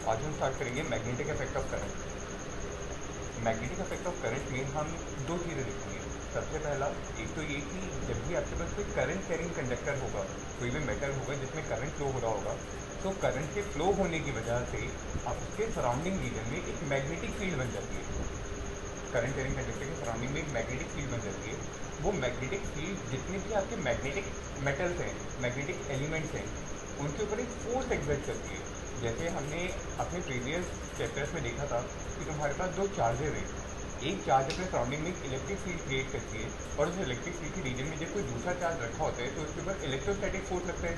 आज हम स्टार्ट करेंगे magnetic effect of current. Magnetic effect of current में हम दो चीज़ें देखेंगे। सबसे पहला एक तो ये कि जब भी आपके पास कोई करंट कैरिंग कंडक्टर होगा, कोई भी मेटल होगा जिसमें करंट फ्लो हो रहा होगा, तो करंट के फ्लो होने की वजह से आपके सराउंडिंग रीजन में एक मैग्नेटिक फील्ड बन जाती है। करंट कैरिंग कंडक्टर के सराउंडिंग में एक मैग्नेटिक फील्ड बन जाती है। वो मैग्नेटिक फील्ड जितने भी आपके मैग्नेटिक मेटल्स हैं, मैग्नेटिक एलिमेंट्स हैं, उनके ऊपर एक फोर्स एग्जर्ट करती है। जैसे हमने अपने प्रीवियस चैप्टर्स में देखा था कि तुम्हारे पास दो चार्जेस हैं, एक चार्ज अपने सराउंडिंग में एक इलेक्ट्रिक फील्ड क्रिएट करती है और उस इलेक्ट्रिक फील्ड के रीजन में जब कोई दूसरा चार्ज रखा होता है तो उसके ऊपर इलेक्ट्रोस्टैटिक फोर्स लगता है।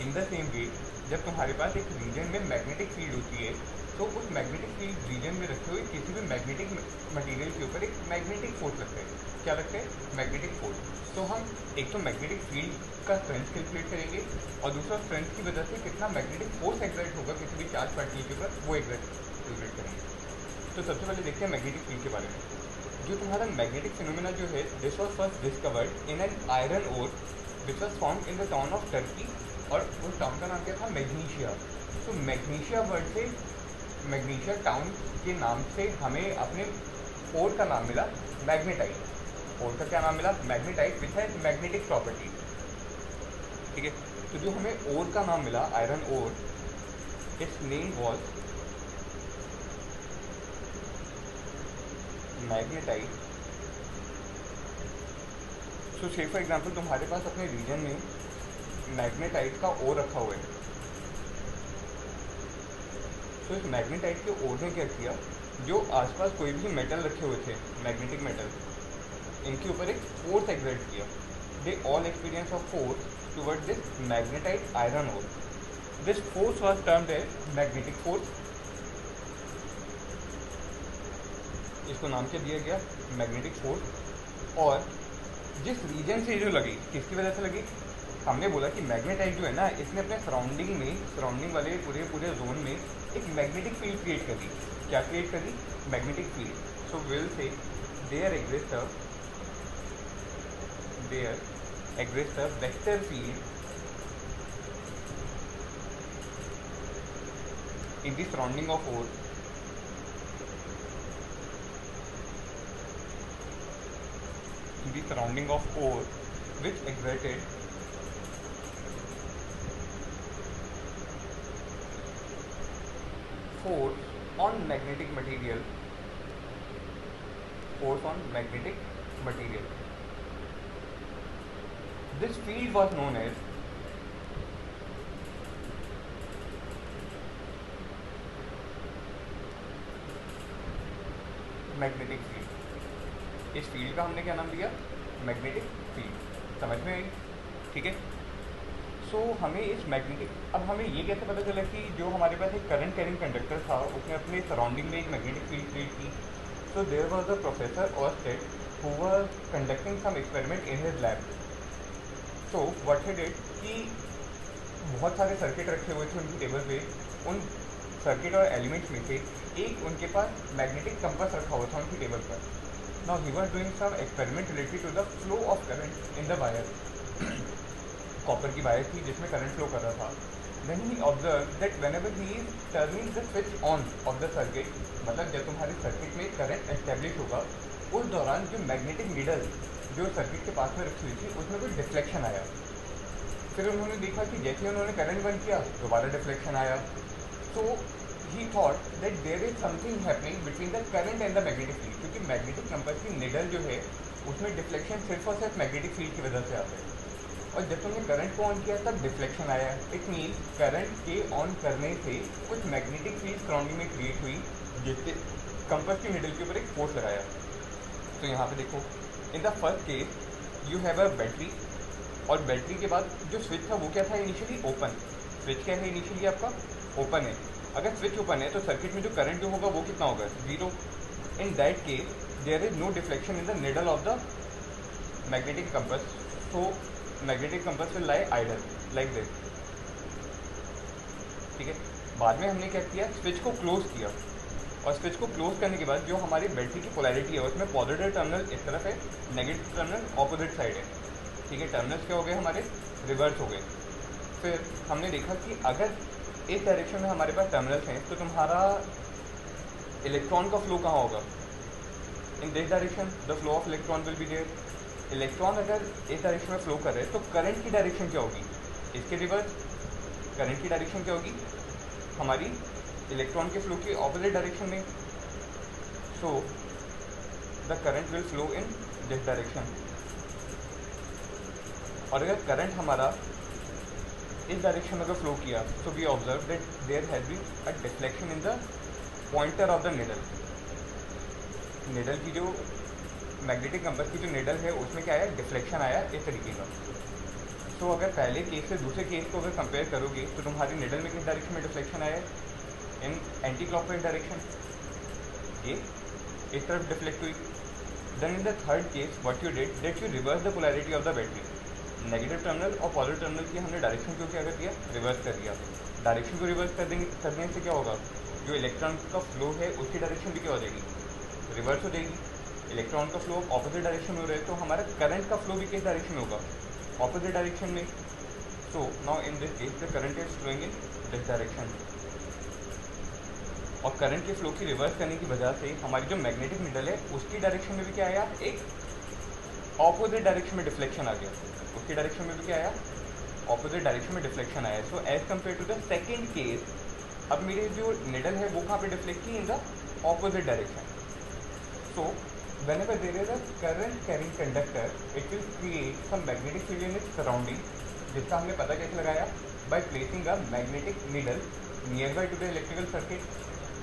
इन द सेम वे जब तुम्हारे पास एक रीजन में मैग्नेटिक फील्ड होती है तो उस मैग्नेटिक फील्ड रीजन में रखे हुए किसी भी मैग्नेटिक मटेरियल के ऊपर एक मैग्नेटिक फोर्स लगता है। क्या लगता है? Magnetic force. तो हम एक तो मैग्नेटिक फील्ड का स्ट्रेंथ कैलकुलेट करेंगे और दूसरा स्ट्रेंथ की वजह से कितना मैग्नेटिक फोर्स एग्जर्ट होगा किसी भी चार्ज पार्टिकल के ऊपर, वो कैलकुलेट करेंगे। तो सबसे पहले देखते हैं मैग्नेटिक फील्ड के बारे में। जो तुम्हारा मैग्नेटिक फिनोमेना जो है, this was first discovered in an iron ore which was found in the town of Turkey, और उस टाउन का नाम क्या था? मैग्नीशिया। तो मैग्नीशिया वर्ड से, मैग्नीशिया टाउन के नाम से हमें अपने ओर का नाम मिला मैग्नेटाइट। ओर का क्या नाम मिला? मैग्नेटाइट, विच है मैग्नेटिक प्रॉपर्टी। ठीक है, तो जो हमें ओर का नाम मिला, iron ore, its name was magnetite. So say for example तुम्हारे पास अपने रीजन में मैग्नेटाइट का ओर रखा हुआ है। तो इस मैग्नेटाइट के ओर ने क्या किया, जो आसपास कोई भी मेटल रखे हुए थे, मैग्नेटिक मेटल, इनके ऊपर एक फोर्स एक्सर्ट किया। They all experience of force toward this magnetite iron ore. This force was termed as magnetic force. इसको नाम क्या दिया गया? Magnetic force. और जिस रीजन से जो लगी, किसकी वजह से लगी? हमने बोला कि मैग्नेटाइट जो है ना, इसने अपने सराउंडिंग वाले पूरे जोन में एक मैग्नेटिक फील्ड क्रिएट कर दी। क्या क्रिएट कर दी? Magnetic field. So will say there exist a vector field in the surrounding of ore which exerted force on magnetic material. This field was known as magnetic field. इस field का हमने क्या नाम दिया? Magnetic field. समझ में आई? ठीक है। सो हमें इस मैग्नेटिक, अब हमें ये कैसे पता चला कि जो हमारे पास एक करंट कैरिंग कंडक्टर था उसने अपने सराउंडिंग में एक मैग्नेटिक फील्ड क्रिएट की। So there was a professor Oersted who was conducting some experiment in his lab. So what he did कि बहुत सारे सर्किट रखे हुए थे उनकी टेबल पे। उन सर्किट और एलिमेंट्स में से एक उनके पास मैग्नेटिक कंपास रखा हुआ था उनकी टेबल पर। Now he was doing some experiment related to the flow of current in the wire. Copper की वायर थी जिसमें करंट फ्लो कर रहा था। Then he observe that whenever he is turning the switch on off the circuit, मतलब जब तुम्हारे circuit में करंट एस्टेब्लिश होगा, उस दौरान जो मैग्नेटिक नीडल जो सर्किट के पास में रखी हुई थी उसमें कोई डिफ्लेक्शन आया। फिर उन्होंने देखा कि जैसे उन्होंने करंट बंद किया दोबारा डिफ्लेक्शन आया। तो he thought that there is something happening between the current and the magnetic field, क्योंकि मैग्नेटिक कंपास की निडल जो है उसमें डिफ्लेक्शन सिर्फ और सिर्फ मैग्नेटिक फील्ड की वजह से आता है। और जब तुमने करंट को ऑन किया तब डिफ्लेक्शन आया। इट मीन्स करंट के ऑन करने से कुछ मैग्नेटिक फील्ड सराउंडिंग में क्रिएट हुई जिससे कंपास की निडल के ऊपर एक फोर्स लगाया। तो यहाँ पे देखो, in the first case you have a battery, और बैटरी के बाद जो स्विच था वो क्या था? Initially open. स्विच क्या है? इनिशियली आपका ओपन है। अगर स्विच ओपन है तो सर्किट में जो करंट जो होगा वो कितना होगा? Zero. In that case there is no deflection in the needle of the magnetic compass. So magnetic compass will lie idle like this. ठीक है। बाद में हमने क्या किया? स्विच को क्लोज किया, और स्विच को क्लोज करने के बाद जो हमारी बैटरी की पोलैरिटी है उसमें पॉजिटिव टर्मिनल इस तरफ है, नेगेटिव टर्मिनल ऑपोजिट साइड है। ठीक है, टर्मिनल्स क्या हो गए? हमारे रिवर्स हो गए। फिर हमने देखा कि अगर इस डायरेक्शन में हमारे पास टर्मिनल्स हैं, तो तुम्हारा इलेक्ट्रॉन का फ्लो कहाँ होगा? In this direction the flow of electron will be there. Electron अगर इस डायरेक्शन में फ्लो कर रहे हैं तो करंट की डायरेक्शन क्या होगी? इसके रिवर्स। करंट की डायरेक्शन क्या होगी? हमारी इलेक्ट्रॉन के फ्लो की ऑपोजिट डायरेक्शन में। So the current will flow in this direction. और अगर करंट हमारा इस डायरेक्शन में अगर फ्लो किया तो we observe that there has been a deflection in the pointer of the needle. Needle की जो मैग्नेटिक कंपास की जो निडल है उसमें क्या आया? डिफ्लेक्शन आया इस तरीके का। तो अगर पहले केस से दूसरे केस को अगर कंपेयर करोगे तो तुम्हारी निडल में किस डायरेक्शन में डिफ्लेक्शन आया है? In anti clockwise direction. ये इस तरफ डिफ्लेक्ट हुई। Then in the third case what you did that you reverse the polarity of the battery. Negative terminal और पॉजिटिव टर्मिनल की हमने डायरेक्शन को क्या कर दिया? रिवर्स कर दिया। डायरेक्शन को रिवर्स करने से क्या होगा? जो इलेक्ट्रॉन का फ्लो है उसकी डायरेक्शन भी क्या हो जाएगी? रिवर्स हो जाएगी। इलेक्ट्रॉन का फ्लो ऑपोजिट डायरेक्शन में हो रहा है तो हमारा करंट का फ्लो भी किस डायरेक्शन में होगा? ऑपोजिट डायरेक्शन में। So now in this case the current is flowing in this direction. और करंट के फ्लो की रिवर्स करने की वजह से हमारी जो मैग्नेटिक निडल है उसकी डायरेक्शन में भी क्या आया? एक ऑपोजिट डायरेक्शन में डिफ्लेक्शन आ गया। उसकी डायरेक्शन में भी क्या आया? ऑपोजिट डायरेक्शन में डिफ्लेक्शन आया। So as compare to the second case, अब मेरी जो निडल है वो कहाँ पे डिफ्लेक्ट की? In the opposite direction. So whenever there is a current carrying conductor it will create some magnetic field in its surrounding, जिसका हमने पता कैसे लगाया? by placing a magnetic needle nearby to the electrical circuit।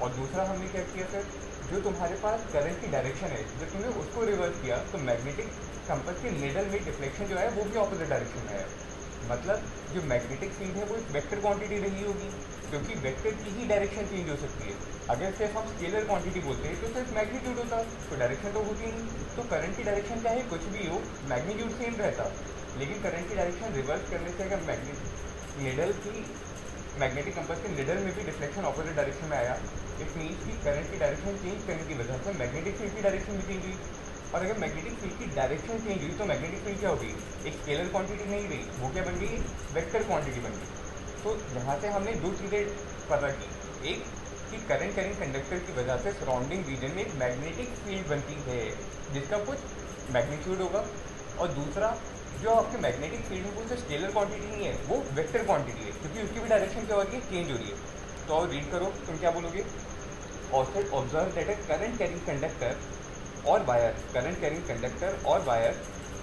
और दूसरा हमने क्या किया फिर? जो तुम्हारे पास करंट की डायरेक्शन है जब तुमने उसको रिवर्स किया तो मैग्नेटिक कंपास के निडल में डिफ्लेक्शन जो है वो भी ऑपोजिट डायरेक्शन में है। मतलब जो मैग्नेटिक फील्ड है वो एक वेक्टर क्वांटिटी रही होगी, क्योंकि वेक्टर की ही डायरेक्शन चेंज हो सकती है। अगर सिर्फ हम स्केलर क्वांटिटी बोलते हैं तो सिर्फ मैग्नीट्यूड होता, तो डायरेक्शन तो होती नहीं। तो करंट की डायरेक्शन चाहे कुछ भी हो, मैग्नीट्यूड सेम रहता। लेकिन करंट की डायरेक्शन रिवर्स करने से अगर निडल की मैग्नेटिक कंपास के निडल में भी डिफ्लेक्शन ऑपोजिट डायरेक्शन में आया, इट मीन्स कि करंट की डायरेक्शन चेंज करने की वजह से मैग्नेटिक फील्ड की डायरेक्शन भी चेंज हुई। और अगर मैग्नेटिक फील्ड की डायरेक्शन चेंज हुई तो मैग्नेटिक फील्ड क्या होगी? एक स्केलर क्वांटिटी नहीं रही, वो क्या बन गई? वेक्टर क्वांटिटी बन गई। तो यहाँ से हमने दो चीज़ें पता की। एक कि करंट कैरिंग कंडक्टर की वजह से सराउंडिंग रीजन में एक मैग्नेटिक फील्ड बनती है जिसका कुछ मैग्नीट्यूड होगा। और दूसरा, जो आपके मैग्नेटिक फील्ड है वो सिर्फ स्केलर क्वांटिटी नहीं है, वो वेक्टर क्वांटिटी है, क्योंकि उसकी भी डायरेक्शन क्या हो रही है? चेंज हो रही है। तो और रीड करो, तुम क्या बोलोगे? Also observe that a current carrying conductor or wire, current carrying conductor or wire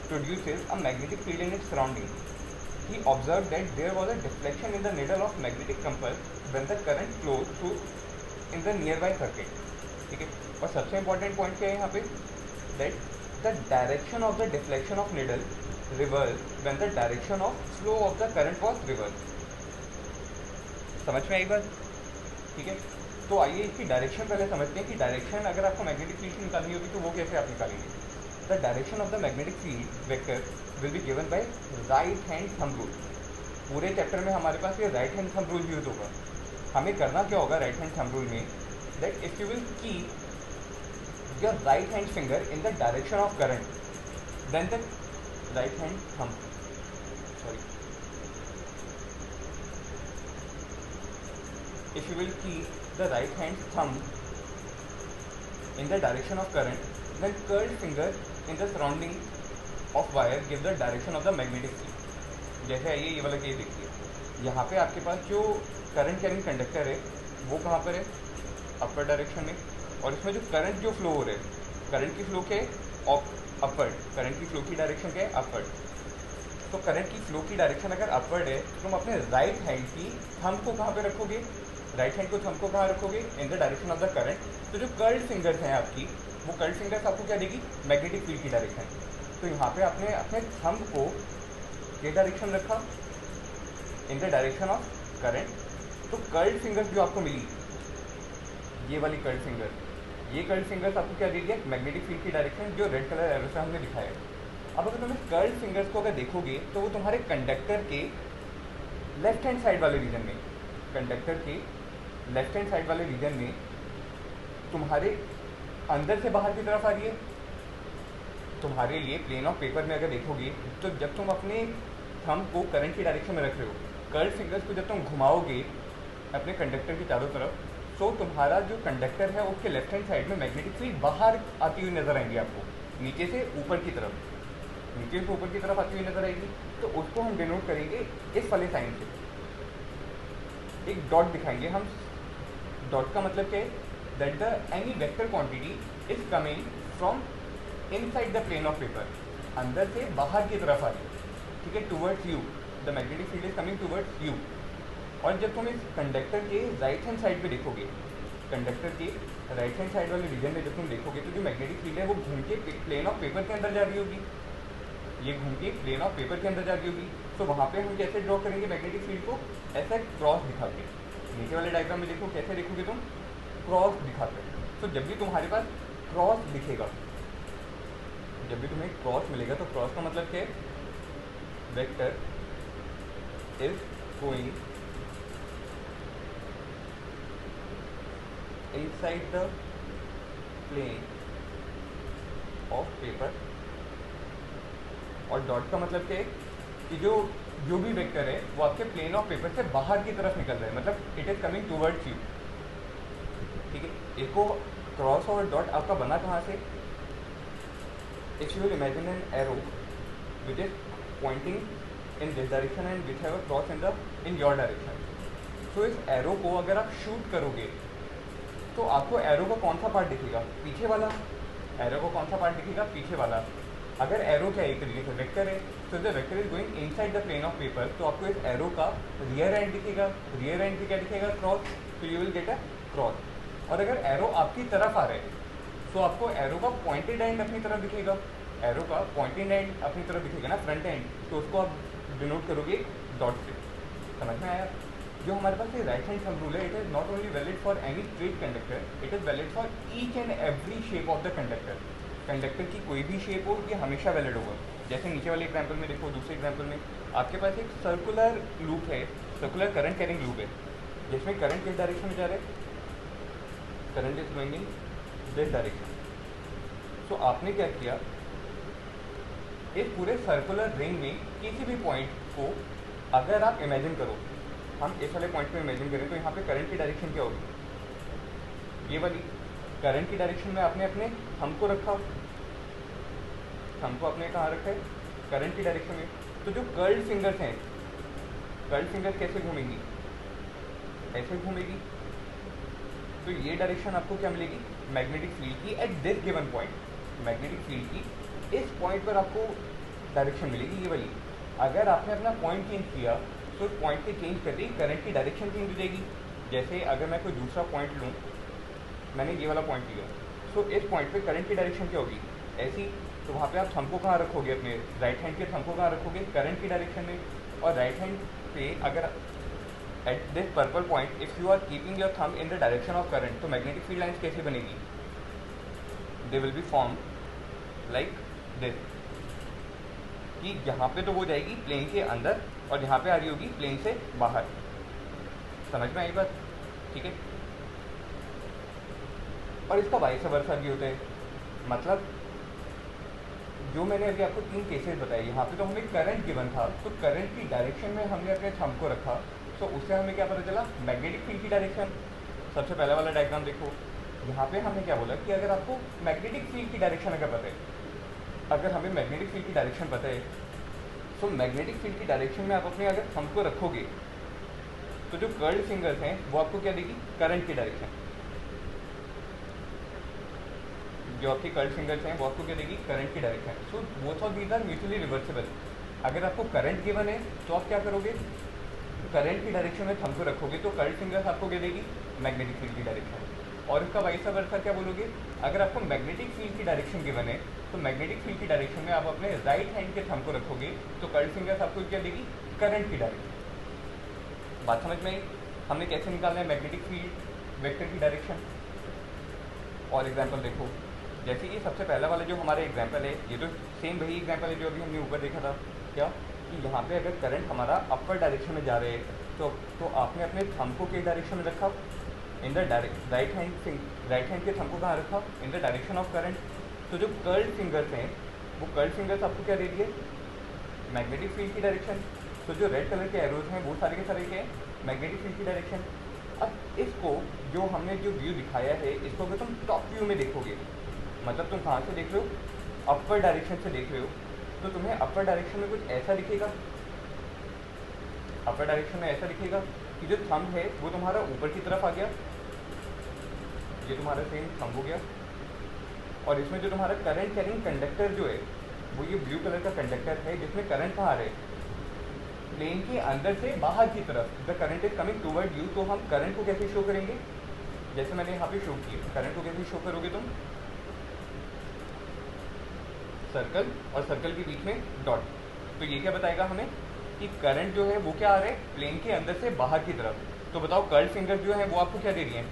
produces a magnetic field in its surrounding. He observed that there was a deflection in the needle of magnetic compass when the current flowed through in the nearby circuit. ठीक है। और सबसे important point क्या है यहाँ पे? That the direction of the deflection of needle reversed when the direction of flow of the current was reversed. समझ में आई बात? ठीक है। तो आइए इसकी डायरेक्शन पहले समझते हैं कि डायरेक्शन अगर आपको मैग्नेटिक फील्ड की निकालनी होगी तो वो कैसे आप निकालेंगे। The direction of the magnetic field vector will be given by right hand thumb rule. पूरे चैप्टर में हमारे पास ये right hand thumb rule use होगा। हमें करना क्या होगा राइट हैंड थंब रूल में? That if you will keep your right hand finger in the direction of current, then the right hand thumb if you will keep the right hand thumb in the direction of current, then curled finger in the surrounding of wire give the direction of the magnetic field. जैसे आइए ये वाला case देखिए, यहाँ पे आपके पास जो current carrying conductor है वो कहाँ पर है? अपर डायरेक्शन में। और इसमें जो करंट जो फ्लो हो रहा है, करंट की फ्लो क्या है? अपवर्ड। करंट की फ्लो की डायरेक्शन क्या है? अपवर्ड। तो करंट की फ्लो की डायरेक्शन अगर अपवर्ड है तो तुम अपने राइट हैंड की थंब को कहाँ पे रखोगे? राइट हैंड को थंब को कहाँ रखोगे? इन the direction of the current. तो जो कर्ल्ड फिंगर्स हैं आपकी, वो कर्ल्ड फिंगर्स आपको क्या देगी? मैग्नेटिक फील्ड की डायरेक्शन। तो यहाँ पे आपने अपने थंब को ये डायरेक्शन रखा, इन द डायरेक्शन ऑफ करंट। तो कर्ल्ड फिंगर्स जो आपको मिली, ये वाली कर्ल्ड फिंगर, ये कर्ल्ड फिंगर्स आपको क्या दे दिया? मैग्नेटिक फील्ड की डायरेक्शन, जो रेड कलर एरो से हमने दिखाया। अब अगर तुम इस कर्ल्ड फिंगर्स को अगर देखोगे तो वो तुम्हारे कंडक्टर के लेफ्ट हैंड साइड वाले रीजन में, कंडक्टर के लेफ्ट हैंड साइड वाले रीजन में तुम्हारे अंदर से बाहर की तरफ आ रही है। तुम्हारे लिए प्लेन ऑफ पेपर में अगर देखोगे तो जब तुम अपने थंब को करंट की डायरेक्शन में रख रहे हो, कर्ल्ड फिंगर्स को जब तुम घुमाओगे अपने कंडक्टर के चारों तरफ। सो तुम्हारा जो कंडक्टर है उसके लेफ्ट हैंड साइड में मैग्नेटिक फील्ड बाहर आती हुई नजर आएंगी आपको, नीचे से ऊपर की तरफ, नीचे से ऊपर की तरफ आती हुई नजर आएगी। तो उसको हम डिनोट करेंगे इस वाले साइन से, एक डॉट दिखाएंगे हम। डॉट का मतलब क्या है, that the any vector quantity is coming from inside the plane of paper, अंदर से बाहर की तरफ आ रही है, ठीक है, towards you, the magnetic field is coming towards you. और जब तुम इस कंडक्टर के राइट हैंड साइड पे देखोगे, कंडक्टर के राइट हैंड साइड वाले रीजन में जब तुम देखोगे तो जो मैग्नेटिक फील्ड है वो घूम के प्लेन ऑफ पेपर के अंदर जा रही होगी, ये घूम के प्लेन ऑफ पेपर के अंदर जा रही होगी। तो वहाँ पे हम कैसे ड्रॉ करेंगे मैग्नेटिक फील्ड को, ऐसा क्रॉस दिखा के। नीचे वाले डायग्राम में देखो कैसे देखोगे तुम, क्रॉस दिखाते हैं। तो जब भी तुम्हारे पास क्रॉस दिखेगा, जब भी तुम्हें क्रॉस मिलेगा तो क्रॉस का मतलब क्या है, vector is going inside the plane of paper. और डॉट का मतलब क्या है कि जो भी वेक्टर है वो आपके प्लेन ऑफ पेपर से बाहर की तरफ निकल रहा है, मतलब it is coming towards you, ठीक है। एक को क्रॉस और डॉट आपका बना कहाँ से, if you will imagine an arrow which is pointing in this direction and which have a cross in your direction. So इस एरो को अगर आप शूट करोगे तो आपको एरो का कौन सा पार्ट दिखेगा, पीछे वाला। एरो का कौन सा पार्ट दिखेगा, पीछे वाला। अगर एरो क्या एक तरीके से वेक्टर है, तो the vector is going inside the plane of paper, तो आपको इस एरो का रियर एंड दिखेगा। रियर एंड पे क्या दिखेगा, क्रॉस, तो you will get a cross. और अगर एरो आपकी तरफ आ रहे हैं तो आपको एरो का पॉइंटेड एंड अपनी तरफ दिखेगा, एरो का पॉइंटेड एंड अपनी तरफ दिखेगा ना, फ्रंट एंड, तो उसको आप डिनोट करोगे डॉट से। समझ में आया। जो हमारे पास ये राइट हैंड थंब रूल है, it is not only valid for any straight conductor, it is valid for each and every shape of the conductor. Conductor की कोई भी शेप हो, ये हमेशा वैलिड होगा। जैसे नीचे वाले एग्जाम्पल में देखो, दूसरे एग्जाम्पल में आपके पास एक सर्कुलर लूप है, सर्कुलर करंट कैरिंग लूप है, जिसमें करंट किस डायरेक्शन में जा रहा है, current is going in this direction. So आपने क्या किया, इस पूरे सर्कुलर रिंग में किसी भी पॉइंट को अगर आप इमेजिन करो, हम इस वाले पॉइंट को इमेजिन करें, तो यहाँ पे करंट की डायरेक्शन क्या होगी, ये वाली। करंट की डायरेक्शन में आपने अपने थंब को रखा, थंब को आपने कहाँ रखा है, करंट की डायरेक्शन में। तो जो कर्ल्ड फिंगर्स हैं, कर्ल्ड फिंगर्स कैसे घूमेंगी, ऐसे घूमेगी। तो ये डायरेक्शन आपको क्या मिलेगी, मैग्नेटिक फील्ड की eight this given point. Magnetic field की इस पॉइंट पर आपको डायरेक्शन मिलेगी, ये वाली। अगर आपने अपना पॉइंट चेंज किया तो उस पॉइंट के चेंज करते ही करंट की डायरेक्शन चेंज हो जाएगी। जैसे अगर मैं कोई दूसरा पॉइंट लूँ, मैंने ये वाला पॉइंट लिया, सो इस पॉइंट पे करंट की डायरेक्शन क्या होगी, ऐसी। तो वहाँ पे आप थंब को कहाँ रखोगे, अपने राइट हैंड के थंब को कहाँ रखोगे, करंट की डायरेक्शन में। और राइट हैंड पे अगर at this purple point if you are keeping your thumb in the direction of current, तो मैग्नेटिक फील्ड लाइन्स कैसे बनेगी, they will be form like this, कि यहाँ पे तो वो जाएगी प्लेन के अंदर और यहाँ पे आ रही होगी प्लेन से बाहर। समझ में आई बात, ठीक है। और इसका वाइस वर्सा भी होता है, मतलब जो मैंने अभी आपको 3 केसेस बताए, यहाँ पे तो हमें करंट गिवन था, तो करंट की डायरेक्शन में हमने अपने थंब को रखा, तो उससे हमें क्या पता चला, मैग्नेटिक फील्ड की डायरेक्शन। सबसे पहला वाला डायग्राम देखो, यहाँ पे हमने क्या बोला कि अगर आपको मैग्नेटिक फील्ड की डायरेक्शन अगर पता है, अगर हमें मैग्नेटिक फील्ड की डायरेक्शन पता है, तो मैग्नेटिक फील्ड की डायरेक्शन में आप अपने अगर थंब को रखोगे तो जो कर्ल्ड फिंगर्स हैं वो आपको क्या देगी, करंट की डायरेक्शन। जो आपके कर्ल्ड फिंगर्स हैं वो आपको क्या देगी, करंट की direction. So both of these are mutually reversible. अगर आपको करंट गिवन है तो आप क्या करोगे, करंट की डायरेक्शन में थंब को रखोगे तो कर्ल्ड फिंगर्स आपको क्या देगी, मैग्नेटिक फील्ड की डायरेक्शन। और इसका वाइस वर्सा क्या बोलोगे, अगर आपको मैग्नेटिक फील्ड की डायरेक्शन गिवन है तो मैग्नेटिक फील्ड की डायरेक्शन में आप अपने राइट हैंड के थंब को रखोगे तो कर्ल्ड फिंगर्स आपको क्या देगी, करंट की डायरेक्शन। बात समझ में आई। हमने कैसे निकालना है मैग्नेटिक फील्ड वेक्टर की डायरेक्शन। और एग्जाम्पल देखो, जैसे ये सबसे पहला वाला जो हमारा एग्जाम्पल है, ये तो सेम वही एग्जाम्पल है जो अभी हमने ऊपर देखा था, क्या कि यहाँ पे अगर करंट हमारा अपर डायरेक्शन में जा रहे हैं तो आपने अपने थंब को किस डायरेक्शन में रखा, इन द राइट हैंड के थंब को कहाँ रखा, इन द डायरेक्शन ऑफ करंट। तो जो कर्ल्ड फिंगर्स हैं वो कर्ल्ड फिंगर्स आपको क्या दे दिए, मैग्नेटिक फील्ड की डायरेक्शन। तो जो रेड कलर के एरोज हैं वो सारे के सारे क्या हैं, मैग्नेटिक फील्ड की डायरेक्शन। अब इसको जो हमने जो व्यू दिखाया है, इसको अगर तुम टॉप व्यू में देखोगे, मतलब तुम कहाँ से देख रहे हो, अपर डायरेक्शन से देख रहे हो, तो तुम्हें अपर डायरेक्शन में कुछ ऐसा दिखेगा। अपर डायरेक्शन में ऐसा दिखेगा कि जो थंब है वो तुम्हारा ऊपर की तरफ आ गया, ये तुम्हारा सेम थंब हो गया, और इसमें जो तुम्हारा करंट कैरिंग कंडक्टर जो है वो ये ब्लू कलर का कंडक्टर है, जिसमें करंट कहाँ आ रहा है, प्लेन के अंदर से बाहर की तरफ। The current is coming toward you. तो हम करंट को कैसे शो करेंगे, जैसे मैंने यहाँ पे शो किया, करंट को कैसे शो करोगे तुम, सर्कल और सर्कल के बीच में डॉट। तो ये क्या बताएगा हमें कि करंट जो है वो क्या आ रहा है, प्लेन के अंदर से बाहर की तरफ। तो बताओ कर्ल फिंगर जो है वो आपको क्या दे रही है,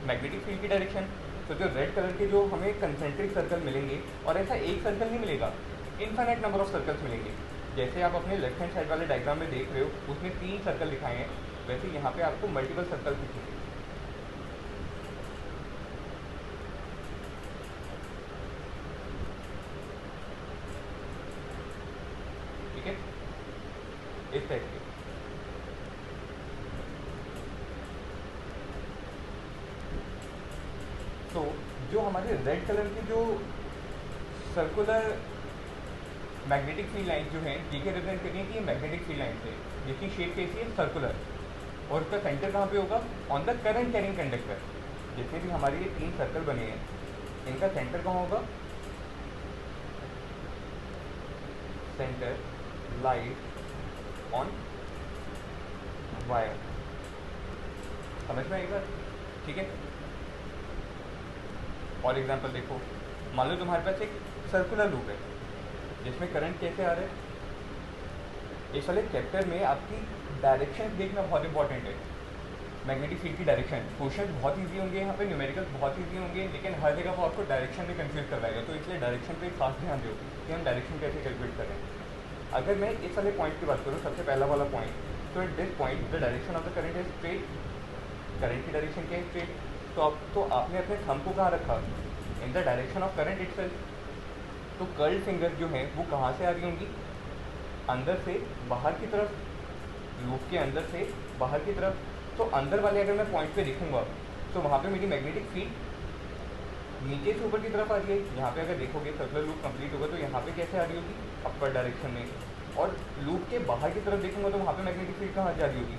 मैग्नेटिक फील्ड की डायरेक्शन। तो जो रेड कलर के जो हमें कंसेंट्रिक सर्कल मिलेंगे, और ऐसा एक सर्कल नहीं मिलेगा, इनफाइनाइट नंबर ऑफ सर्कल्स मिलेंगे। जैसे आप अपने लेफ्ट हैंड साइड वाले डायग्राम में देख रहे हो, उसमें 3 सर्कल दिखाए हैं, वैसे यहाँ पे आपको मल्टीपल सर्कल दिखेंगे। ठीक है, इस टाइप के। तो जो हमारे रेड कलर के जो सर्कुलर मैग्नेटिक फील्ड लाइन जो है, ये क्या रिप्रेजेंट करिए कि ये मैग्नेटिक फील्ड लाइन है, जिसकी शेप कैसी है, सर्कुलर, और उसका सेंटर कहाँ पे होगा, on the current carrying conductor. जितने भी हमारे ये 3 सर्कल बने हैं, इनका सेंटर कहाँ होगा, सेंटर लाइट ऑन वायर। समझ में आएगा, ठीक है। और एग्जांपल देखो, मान लो तुम्हारे पास एक सर्कुलर लूप है जिसमें करंट कैसे आ रहा है। इस वाले चैप्टर में आपकी डायरेक्शन देखना बहुत इंपॉर्टेंट है, मैग्नेटिक फील्ड की डायरेक्शन। क्वेश्चन बहुत इजी होंगे यहाँ पे, न्यूमेरिकल्स बहुत इजी होंगे, लेकिन हर जगह वो आपको डायरेक्शन में कंफ्यूज करवाएगा। तो इसलिए डायरेक्शन पे खास ध्यान दो कि हम डायरेक्शन कैसे कैलकुलेट करें। अगर मैं इस वाले पॉइंट की बात करूँ, सबसे पहला वाला पॉइंट, तो eight this point the direction of the current is straight. Current की डायरेक्शन क्या है, स्ट्रेट। तो आपने अपने थंब को कहाँ रखा, इन the direction of current itself. तो कर्ल्ड फिंगर जो है वो कहाँ से आ रही होंगी, अंदर से बाहर की तरफ, लूप के अंदर से बाहर की तरफ। तो अंदर वाले अगर मैं पॉइंट पे देखूंगा, तो वहाँ पे मेरी मैग्नेटिक फील्ड नीचे से ऊपर की तरफ आ रही है। यहाँ पे अगर देखोगे सर्कुलर लूप कंप्लीट होगा, तो यहाँ पे कैसे आ रही होगी, अपर डायरेक्शन में। और लूप के बाहर की तरफ देखूंगा, तो वहाँ पे मैग्नेटिक फील्ड कहाँ जा रही होगी,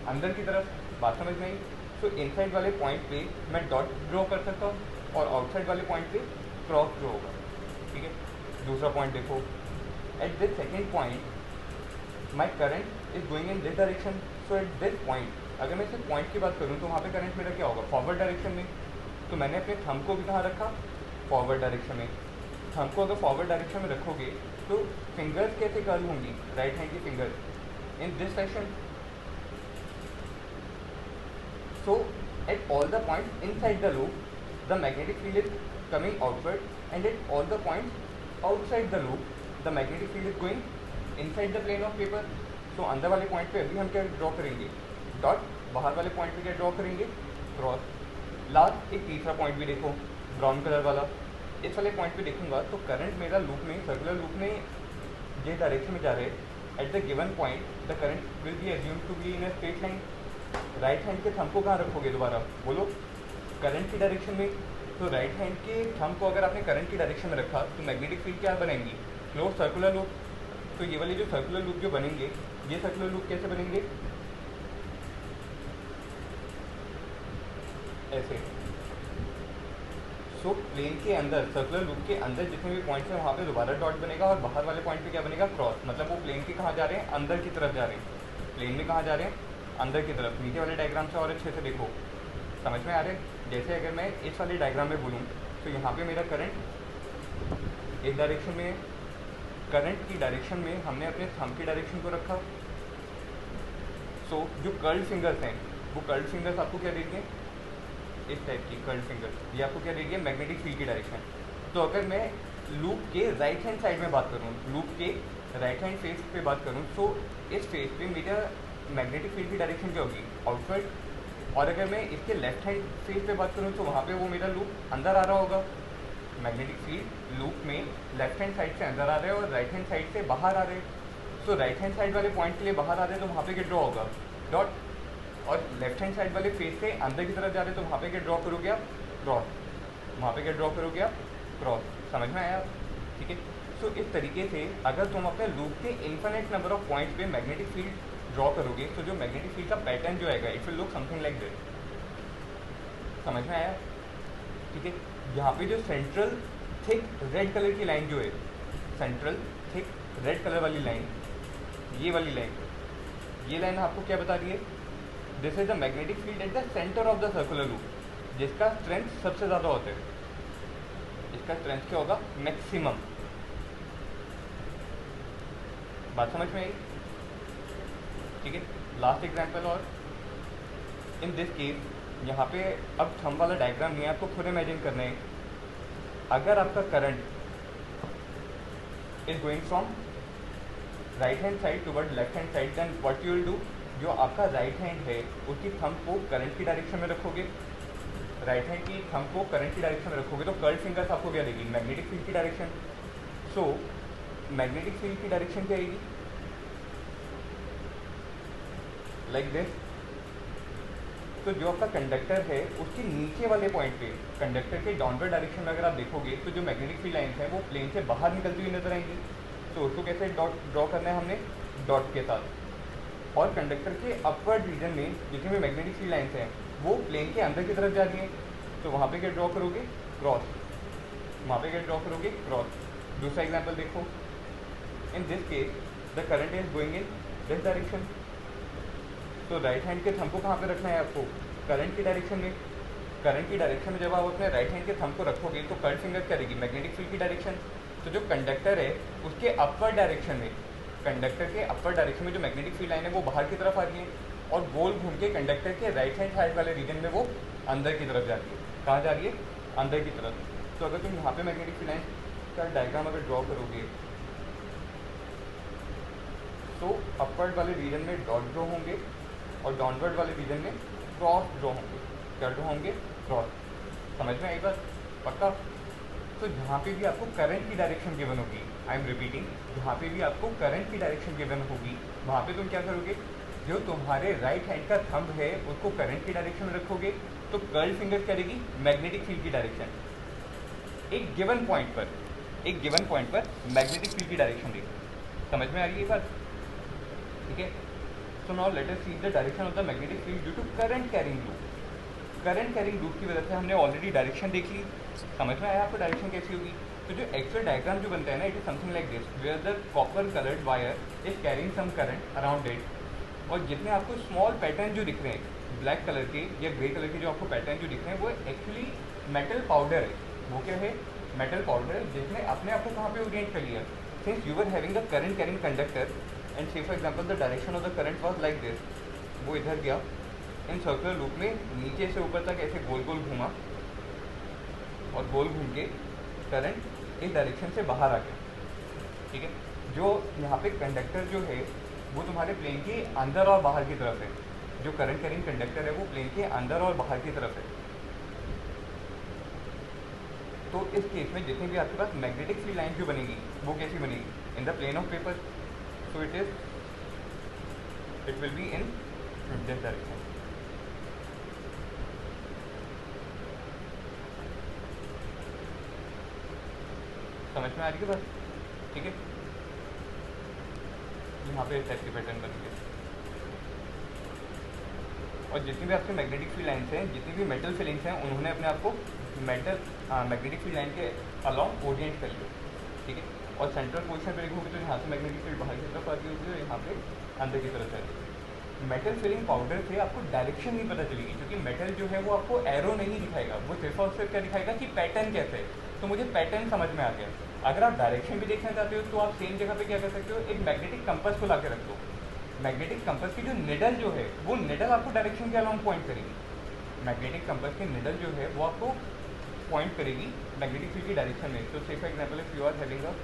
अंदर की तरफ। बात समझ में आई। तो इनसाइड वाले पॉइंट पे मैं डॉट ड्रॉ कर सकता हूँ, और आउटसाइड वाले पॉइंट पे क्रॉस ड्रॉ होगा। ठीक है, दूसरा पॉइंट देखो, at this second point my current is going in this direction. So eight this point, अगर मैं सिर्फ पॉइंट की बात करूँ, तो वहाँ पे करंट मेरा क्या होगा, फॉरवर्ड डायरेक्शन में। तो मैंने अपने थंब को भी कहाँ रखा, फॉरवर्ड डायरेक्शन में। थंब को अगर फॉरवर्ड डायरेक्शन में रखोगे, तो फिंगर्स कैसे कर्ल होंगी, राइट हैंड की fingers in this fashion. So at all the points inside the loop, the magnetic field is coming outward, and at all the points outside the loop, the magnetic field is going inside the plane of paper. So अंदर वाले point पे अभी हम क्या draw करेंगे, dot. बाहर वाले point पे क्या ड्रॉ करेंगे, क्रॉस। लास्ट एक तीसरा पॉइंट भी देखो, ब्राउन कलर वाला। इस वाले पॉइंट पे देखूंगा, तो करंट मेरा लूप में, सर्कुलर लूप में जिस डायरेक्शन में जा रहे हैं, at the given point the current will be assumed to be in a straight line. Right hand के थंब को कहाँ रखोगे, दोबारा बोलो, करंट की डायरेक्शन में। तो राइट हैंड के थंब को अगर आपने करंट की डायरेक्शन में रखा, तो मैग्नेटिक फील्ड क्या बनेंगी, क्लोज सर्कुलर लूप। तो ये वाले जो सर्कुलर लूप जो बनेंगे, ये सर्कुलर लूप कैसे बनेंगे, ऐसे। सो प्लेन के अंदर, सर्कुलर लूप के अंदर जितने भी पॉइंट्स हैं, वहाँ पे दोबारा डॉट बनेगा, और बाहर वाले पॉइंट पे क्या बनेगा, क्रॉस। मतलब वो प्लेन के कहाँ जा रहे हैं, अंदर की तरफ जा रहे हैं। प्लेन में कहाँ जा रहे हैं, अंदर की तरफ। नीचे वाले डायग्राम से और अच्छे से देखो, समझ में आ रहे हैं। जैसे अगर मैं इस वाले डायग्राम में बोलूँ, तो यहाँ पे मेरा करंट एक डायरेक्शन में है, करंट की डायरेक्शन में हमने अपने थंब की डायरेक्शन को रखा। सो जो कर्ल्ड फिंगर्स हैं, वो कर्ल्ड फिंगर्स आपको क्या देंगे, इस टाइप की कर्ल्ड फिंगर्स, ये आपको क्या देंगे, मैग्नेटिक फील्ड की डायरेक्शन। तो अगर मैं लूप के राइट हैंड साइड में बात करूँ, लूप के राइट हैंड फेस पे बात करूँ, तो इस फेस पे मेरा मैग्नेटिक फील्ड की डायरेक्शन क्या होगी, आउटवर्ड। और अगर मैं इसके लेफ्ट हैंड फेस पे बात करूँ, तो वहाँ पे वो मेरा लूप अंदर आ रहा होगा। मैग्नेटिक फील्ड लूप में लेफ्ट हैंड साइड से अंदर आ रहे हैं, और राइट हैंड साइड से बाहर आ रहे हैं। सो राइट हैंड साइड वाले पॉइंट के लिए बाहर आ रहे हैं, तो वहाँ पे क्या ड्रॉ होगा, डॉट। और लेफ्ट हैंड साइड वाले फेस से अंदर की तरफ जा रहे हैं, तो वहाँ पे क्या ड्रॉ करोगे आप, क्रॉस। वहाँ पे क्या ड्रॉ करोगे आप, क्रॉस। समझ में आया? ठीक है। सो इस तरीके से अगर तुम अपने लूप के इन्फिनिट नंबर ऑफ पॉइंट्स पे मैग्नेटिक फील्ड ड्रॉ करोगे, तो जो मैग्नेटिक फील्ड का पैटर्न जो आएगा it will look something like this. समझ में आया? ठीक है। यहाँ पे जो सेंट्रल थिक रेड कलर की लाइन जो है, सेंट्रल थिक रेड कलर वाली लाइन, ये वाली लाइन, ये लाइन आपको क्या बता रही है? This is the magnetic field at the centre of the circular loop, जिसका स्ट्रेंथ सबसे ज़्यादा होता है। इसका स्ट्रेंथ क्या होगा? मैक्सिमम। बात समझ में आई? ठीक है। लास्ट एग्जाम्पल, और इन दिस केस यहाँ पे अब थंब वाला डायग्राम नहीं है, आपको खुद इमेजिन करना है। अगर आपका current is going from right hand side toward left hand side, then what you will do, जो आपका राइट हैंड है उसकी थंब को करंट की डायरेक्शन में रखोगे, राइट हैंड की थंब को करंट की डायरेक्शन में रखोगे, तो कर्ल्ड फिंगर्स आपको क्या देगी? मैग्नेटिक फील्ड की डायरेक्शन। सो मैग्नेटिक फील्ड की डायरेक्शन क्या आएगी? Like this. तो जो आपका कंडक्टर है उसके नीचे वाले पॉइंट पे, कंडक्टर के डाउनवर्ड डायरेक्शन में अगर आप देखोगे तो जो मैग्नेटिक फील्ड लाइन्स हैं वो प्लेन से बाहर निकलती हुई नजर आएंगी। तो उसको कैसे ड्रॉ करना है हमने? डॉट के साथ। और कंडक्टर के अपवर्ड रीजन में जितनी भी मैग्नेटिक फील्ड लाइन्स हैं वो प्लेन के अंदर की तरफ जा रही हैं, तो वहाँ पे क्या ड्रॉ करोगे? क्रॉस। वहाँ पे क्या ड्रॉ करोगे? क्रॉस। दूसरा एग्जाम्पल देखो, इन this case the current is going in this direction, तो राइट हैंड के थंब को कहाँ पे रखना है आपको? करंट की डायरेक्शन में। करंट की डायरेक्शन में जब आप अपने राइट हैंड के थंब को रखोगे तो कर्ल्ड फिंगर क्या रहेगी? मैग्नेटिक फील्ड की डायरेक्शन। तो जो कंडक्टर है उसके अपवर्ड डायरेक्शन में, कंडक्टर के अपवर्ड डायरेक्शन में जो मैग्नेटिक फील्ड लाइन है वो बाहर की तरफ आ रही है, और गोल घूम के कंडक्टर के राइट हैंड साइड वाले रीजन में वो अंदर की तरफ जा रही है। कहाँ जा रही है? अंदर की तरफ। तो अगर तुम यहाँ पे मैग्नेटिक फील्ड लाइन का डायग्राम अगर ड्रॉ करोगे तो अपवर्ड वाले रीजन में डॉट ड्रॉ होंगे और डाउनवर्ड वाले रीजन में क्रॉस ड्रॉ होंगे। क्या ड्रॉ होंगे? क्रॉस। समझ में आई बात? पक्का? तो जहाँ पे भी आपको करंट की डायरेक्शन गिवन होगी, आई एम रिपीटिंग, जहाँ पे भी आपको करंट की डायरेक्शन गिवन होगी वहाँ पे तुम क्या करोगे? जो तुम्हारे राइट हैंड का थंब है उसको करंट की डायरेक्शन में रखोगे, तो कर्ल्ड फिंगर करेगी मैग्नेटिक फील्ड की डायरेक्शन। एक गिवन पॉइंट पर मैग्नेटिक फील्ड की डायरेक्शन देगी। समझ में आ रही है बात? ठीक है। So now let us see the direction of the magnetic field due to current carrying loop. Current carrying loop की वजह से हमने ऑलरेडी डायरेक्शन देख ली। समझ में आया आपको डायरेक्शन कैसी होगी? तो जो एक्चुअल डायग्राम जो बनता है ना, it is something like this, where the copper coloured wire is carrying some current around it, और जितने आपको स्मॉल पैटर्न जो दिख रहे हैं ब्लैक कलर के या ग्रे कलर के, जो आपको पैटर्न जो दिख रहे हैं वो एक्चुअली मेटल पाउडर है। वो क्या है? मेटल पाउडर, जिसने अपने आप को कहाँ पे ओरिएंट कर लिया? Since you were having the current carrying conductor and say for example the direction of the current was like this, वो इधर गया इन सर्कुलर लूप में, नीचे से ऊपर तक ऐसे गोल गोल घूमा, और गोल घूम के करंट इस डायरेक्शन से बाहर आ गया। ठीक है। जो यहाँ पे कंडक्टर जो है वो तुम्हारे प्लेन के अंदर और बाहर की तरफ है। जो करंट कैरिंग कंडक्टर है वो प्लेन के अंदर और बाहर की तरफ है। तो इस केस में जितनी भी आपके पास मैग्नेटिक फील्ड लाइन जो बनेगी वो कैसी बनेगी? In the plane of paper. So it will be in this direction. समझ में आ रही है बस? ठीक है। यहाँ पे इस टाइप के पैटर्न बनेंगे, और जितनी भी आपके मैग्नेटिक फील्ड लाइन्स हैं, जितनी भी मेटल फिलिंग्स हैं, उन्होंने अपने आप को मैग्नेटिक फील्ड लाइन के अलॉन्ग ओरिएंट कर लिया। ठीक है। और सेंट्रल पोजीशन पे देखोगे तो यहाँ से मैग्नेटिक फील्ड बाहर की तरफ आती होगी और यहाँ पे अंदर की तरफ आती है। मेटल फिलिंग पाउडर से आपको डायरेक्शन नहीं पता चलेगी, क्योंकि मेटल जो है वो आपको एरो नहीं दिखाएगा, वो सिर्फ और सिर्फ क्या दिखाएगा कि पैटर्न कैसे है। तो मुझे पैटर्न समझ में आ गया। अगर आप डायरेक्शन भी देखना चाहते हो तो आप सेम जगह पे क्या कर सकते हो? एक मैग्नेटिक कंपास को ला के रख दो। मैग्नेटिक कंपास की जो निडल जो है वो निडल आपको डायरेक्शन के अलॉन्ग पॉइंट करेगी। मैग्नेटिक कंपास की निडल जो है वो आपको पॉइंट करेगी मैग्नेटिक फील्ड की डायरेक्शन में। तो से for example if you are having a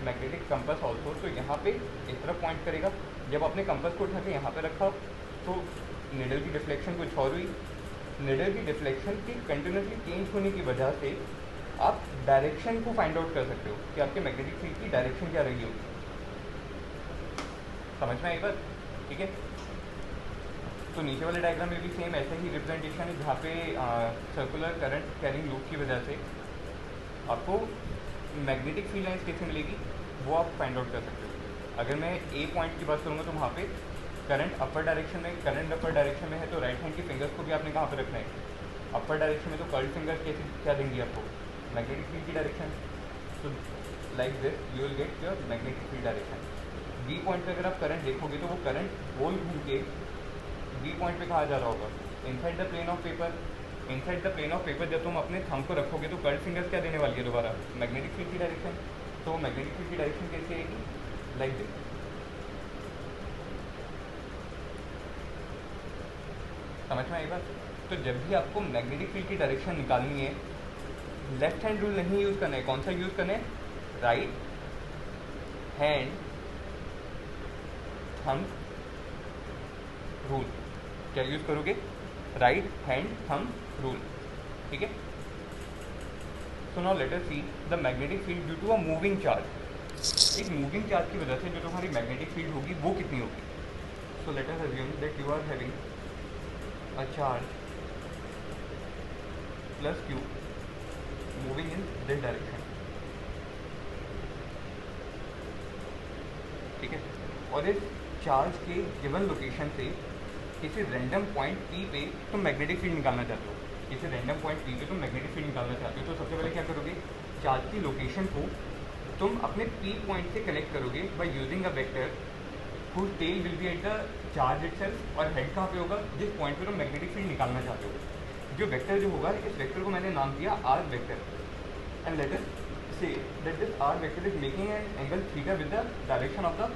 magnetic compass also, तो यहाँ पे इस तरफ पॉइंट करेगा। जब आपने कंपास को उठा के यहाँ पे रखा तो निडल की डिफ्लेक्शन कुछ और हुई। निडल की डिफ्लेक्शन की कंटिन्यूसली चेंज होने की वजह से आप डायरेक्शन को फाइंड आउट कर सकते हो कि आपके मैग्नेटिक फील्ड की डायरेक्शन क्या रही होगी। समझ में आई बात? ठीक है। तो नीचे वाले डायग्राम में भी सेम ऐसा ही रिप्रेजेंटेशन है, जहाँ पे सर्कुलर करंट कैरिंग लूप की वजह से आपको मैग्नेटिक फील्ड लाइन्स कैसे मिलेगी वो आप फाइंड आउट कर सकते हो। अगर मैं ए पॉइंट की बात करूँगा तो वहाँ पे करंट अपर डायरेक्शन में, करंट अपर डायरेक्शन में है तो राइट हैंड की फिंगर्स को भी आपने कहाँ पर रखना है, अपर डायरेक्शन में। तो कर्ल्ड फिंगर्स कैसे क्या देंगी आपको, मैग्नेटिक फील्ड की डायरेक्शन। तो like this you will get your magnetic field direction. B point पे अगर आप करंट देखोगे तो वो करंट गोल घूम के बी पॉइंट पे कहाँ जा रहा होगा, inside the plane of paper. Inside the plane of paper जब तुम अपने थंब को रखोगे तो कर्ल्ड फिंगर्स क्या देने वाली है दोबारा, मैग्नेटिक फील्ड की डायरेक्शन। तो मैग्नेटिक फील्ड की डायरेक्शन कैसे आएगी, लाइक दिस। समझ में आई बात। तो जब भी आपको मैग्नेटिक फील्ड की डायरेक्शन निकालनी है, लेफ्ट हैंड रूल नहीं यूज़ करना है। कौन सा यूज़ करना है, राइट हैंड थंब रूल। क्या यूज़ करोगे, राइट हैंड थंब रूल, ठीक है। So now let us see the magnetic field due to a moving charge. एक मूविंग चार्ज की वजह से जो तुम्हारी मैग्नेटिक फील्ड होगी वो कितनी होगी। So let us assume that you are having a charge plus q moving in this direction, ठीक है। और इस चार्ज के गिवन लोकेशन से किसी रैंडम पॉइंट P पे तुम मैग्नेटिक फील्ड निकालना चाहते हो, किसी रैंडम पॉइंट P पे तुम मैग्नेटिक फील्ड निकालना चाहते हो। तो सबसे पहले क्या करोगे, चार्ज की लोकेशन को तुम अपने P पॉइंट से कनेक्ट करोगे by using a vector whose tail will be at the charge itself, और हेड कहाँ पे होगा, जिस पॉइंट पे तुम मैग्नेटिक फील्ड निकालना चाहते हो। जो वेक्टर जो होगा, इस वेक्टर को मैंने नाम दिया r vector, and let us say that this r vector is making an angle theta with the direction of the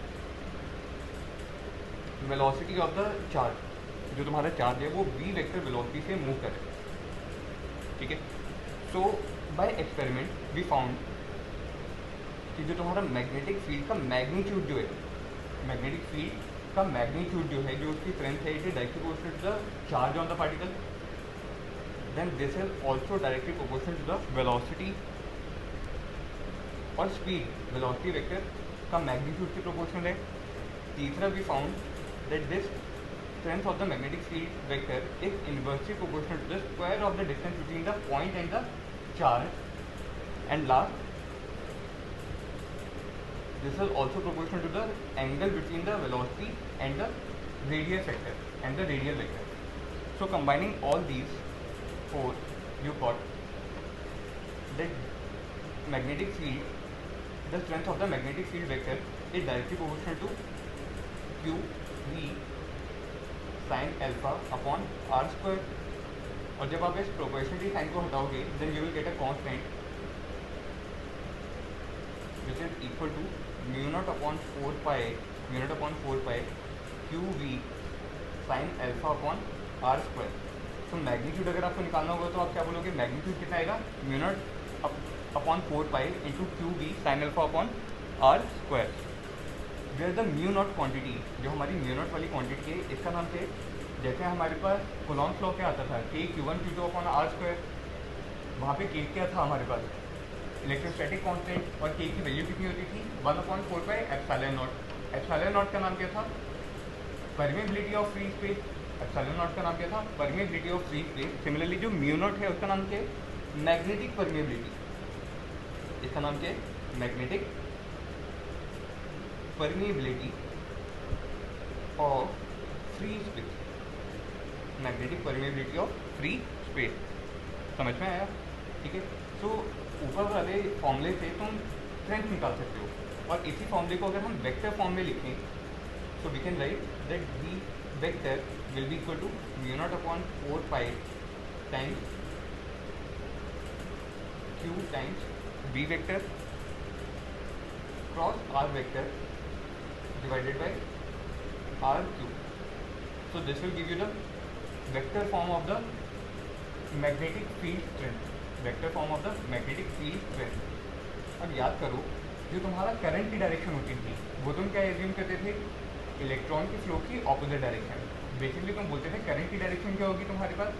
velocity of the charge. जो तुम्हारा चार्ज है वो v वेक्टर वेलोसिटी से मूव करे, ठीक है। सो बाय एक्सपेरिमेंट वी फाउंड कि जो तुम्हारा मैग्नेटिक फील्ड का मैग्नीट्यूड जो है, मैग्नेटिक फील्ड का मैग्नीट्यूड जो है, जो उसकी स्ट्रेंथ है, it is directly proportional to the charge on the particle. Then this is also directly proportional to the velocity और स्पीड। वेलोसिटी वेक्टर का मैग्नीट्यूड के प्रोपोर्शनल है। तीसरा we found that this strength of the magnetic field vector is inversely proportional to the square of the distance between the point and the charge. And last, this is also proportional to the angle between the velocity and the radius vector and the radial vector. So combining all these four, you got that magnetic field, the strength of the magnetic field vector is directly proportional to q v sin alpha upon r square. और जब आप इस proportionality sign को हटाओगे, then you will get a constant which is equal to mu not upon 4 pi Q we sine alpha upon are square. तो magnitude अगर आपको निकालना होगा तो आप क्या बोलोगे, मैग्नीट्यूड कितना आएगा, mu not upon 4 pi into Q we sine alpha upon are square. Where the mu naught quantity, जो हमारी म्यू नॉट वाली क्वांटिटी है, इसका नाम से जैसे हमारे पास कूलॉम्स लॉ क्या आता था, के Q1 Q2 upon are square. वहाँ पे के क्या था हमारे पास, इलेक्ट्रोस्टैटिक कांस्टेंट, और के की वैल्यू कितनी होती थी, 1/4 pi epsilon not. Epsilon not का नाम क्या था, permeability of free space. Epsilon not का नाम क्या था, permeability of free space. Similarly जो म्यू नॉट है उसका नाम क्या है, मैग्नेटिक परमेबिलिटी। इसका नाम क्या है, magnetic permeability of free space, magnetic permeability of free space. समझ में आया, ठीक है। सो ऊपर वाले फॉर्मूले से तुम स्ट्रेंथ निकाल सकते हो, और इसी फॉर्मूले को अगर हम वेक्टर फॉर्म में लिखें, so we can write that V vector will be equal to mu not upon 4 pi times Q times V vector cross R vector divided by R cube. So this will give you the vector form of the magnetic field strength, vector form of the magnetic field strength. अब याद करो, जो तुम्हारा current की direction होती थी वो तुम क्या एज्यूम करते थे, इलेक्ट्रॉन की फ्लो की ऑपोजिट डायरेक्शन। बेसिकली तुम बोलते थे करंट की डायरेक्शन क्या होगी तुम्हारे पास,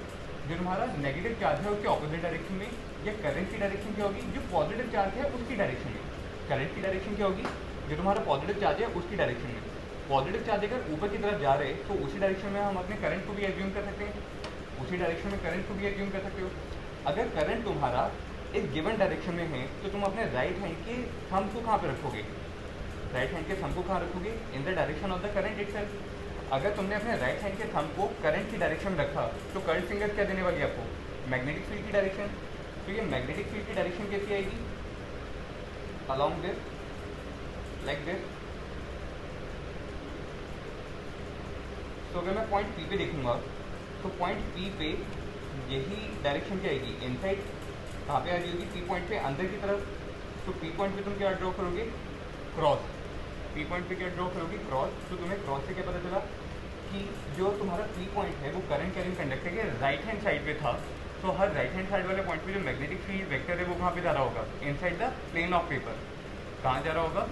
जो तुम्हारा नेगेटिव चार्ज है उसके ऑपोजिट डायरेक्शन में, या करंट की डायरेक्शन क्या होगी, जो पॉजिटिव चार्ज है उसकी डायरेक्शन में। करंट की डायरेक्शन क्या होगी, जो तुम्हारा पॉजिटिव चार्ज है उसकी डायरेक्शन में। पॉजिटिव चार्ज अगर ऊपर की तरफ जा रहे तो उसी डायरेक्शन में हम अपने करंट को भी एज्यूम कर सकते हैं, उसी डायरेक्शन में करंट को भी एज्यूम कर सकते हो। अगर करंट तुम्हारा एक गिवन डायरेक्शन में है तो तुम अपने राइट हैंड के थंब को कहाँ पे रखोगे, राइट हैंड के थंब को कहाँ रखोगे, इन the direction of the current itself. अगर तुमने अपने राइट हैंड के थंब को करंट की डायरेक्शन में रखा तो कर्ल्ड फिंगर क्या देने वाली आपको, मैग्नेटिक फील्ड की डायरेक्शन। तो ये मैग्नेटिक फील्ड की डायरेक्शन कैसी आएगी, along this, like this। तो अगर मैं पॉइंट पी पे देखूंगा तो पॉइंट पी पे यही डायरेक्शन क्या आएगी, इनसाइड। कहाँ पे आ रही होगी, पी पॉइंट पे अंदर की तरफ। तो पी पॉइंट पे तुम क्या ड्रॉ करोगे, क्रॉस। पी पॉइंट पे क्या ड्रॉ करोगे, क्रॉस। तो तुम्हें क्रॉस से क्या पता चला कि जो तुम्हारा पी पॉइंट है वो करंट कैरिंग कंडक्टर के राइट हैंड साइड पे था। तो हर राइट हैंड साइड वाले पॉइंट पे जो मैग्नेटिक फील्ड वेक्टर है वो कहाँ पे जा रहा होगा, inside the plane of paper. कहाँ जा रहा होगा,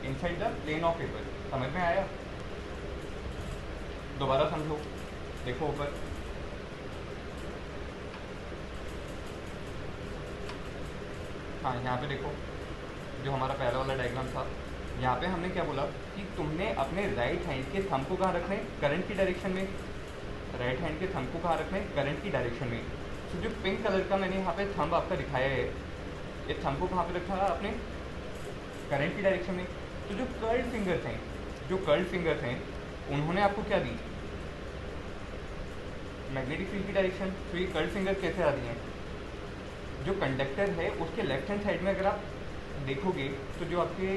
inside the plane of paper. समझ में आया, दोबारा समझो, देखो ऊपर। हाँ यहाँ पे देखो, जो हमारा पहला वाला डायग्राम था, यहाँ पे हमने क्या बोला कि तुमने अपने राइट हैंड के थंब को कहाँ रखना है, करंट की डायरेक्शन में। राइट हैंड के थंब को कहाँ रखना है, करंट की डायरेक्शन में। तो जो पिंक कलर का मैंने यहाँ पे थंब आपका दिखाया है, ये थंब को कहाँ पे रखा है आपने, करंट की डायरेक्शन में। तो जो कर्ल्ड फिंगर्स हैं, जो कर्ल्ड फिंगर्स हैं, उन्होंने आपको क्या दी, मैग्नेटिक फील्ड की डायरेक्शन। तो ये कर्ल्ड फिंगर कैसे आ रही हैं, जो कंडक्टर है उसके लेफ्ट हैंड साइड में अगर आप देखोगे तो जो आपके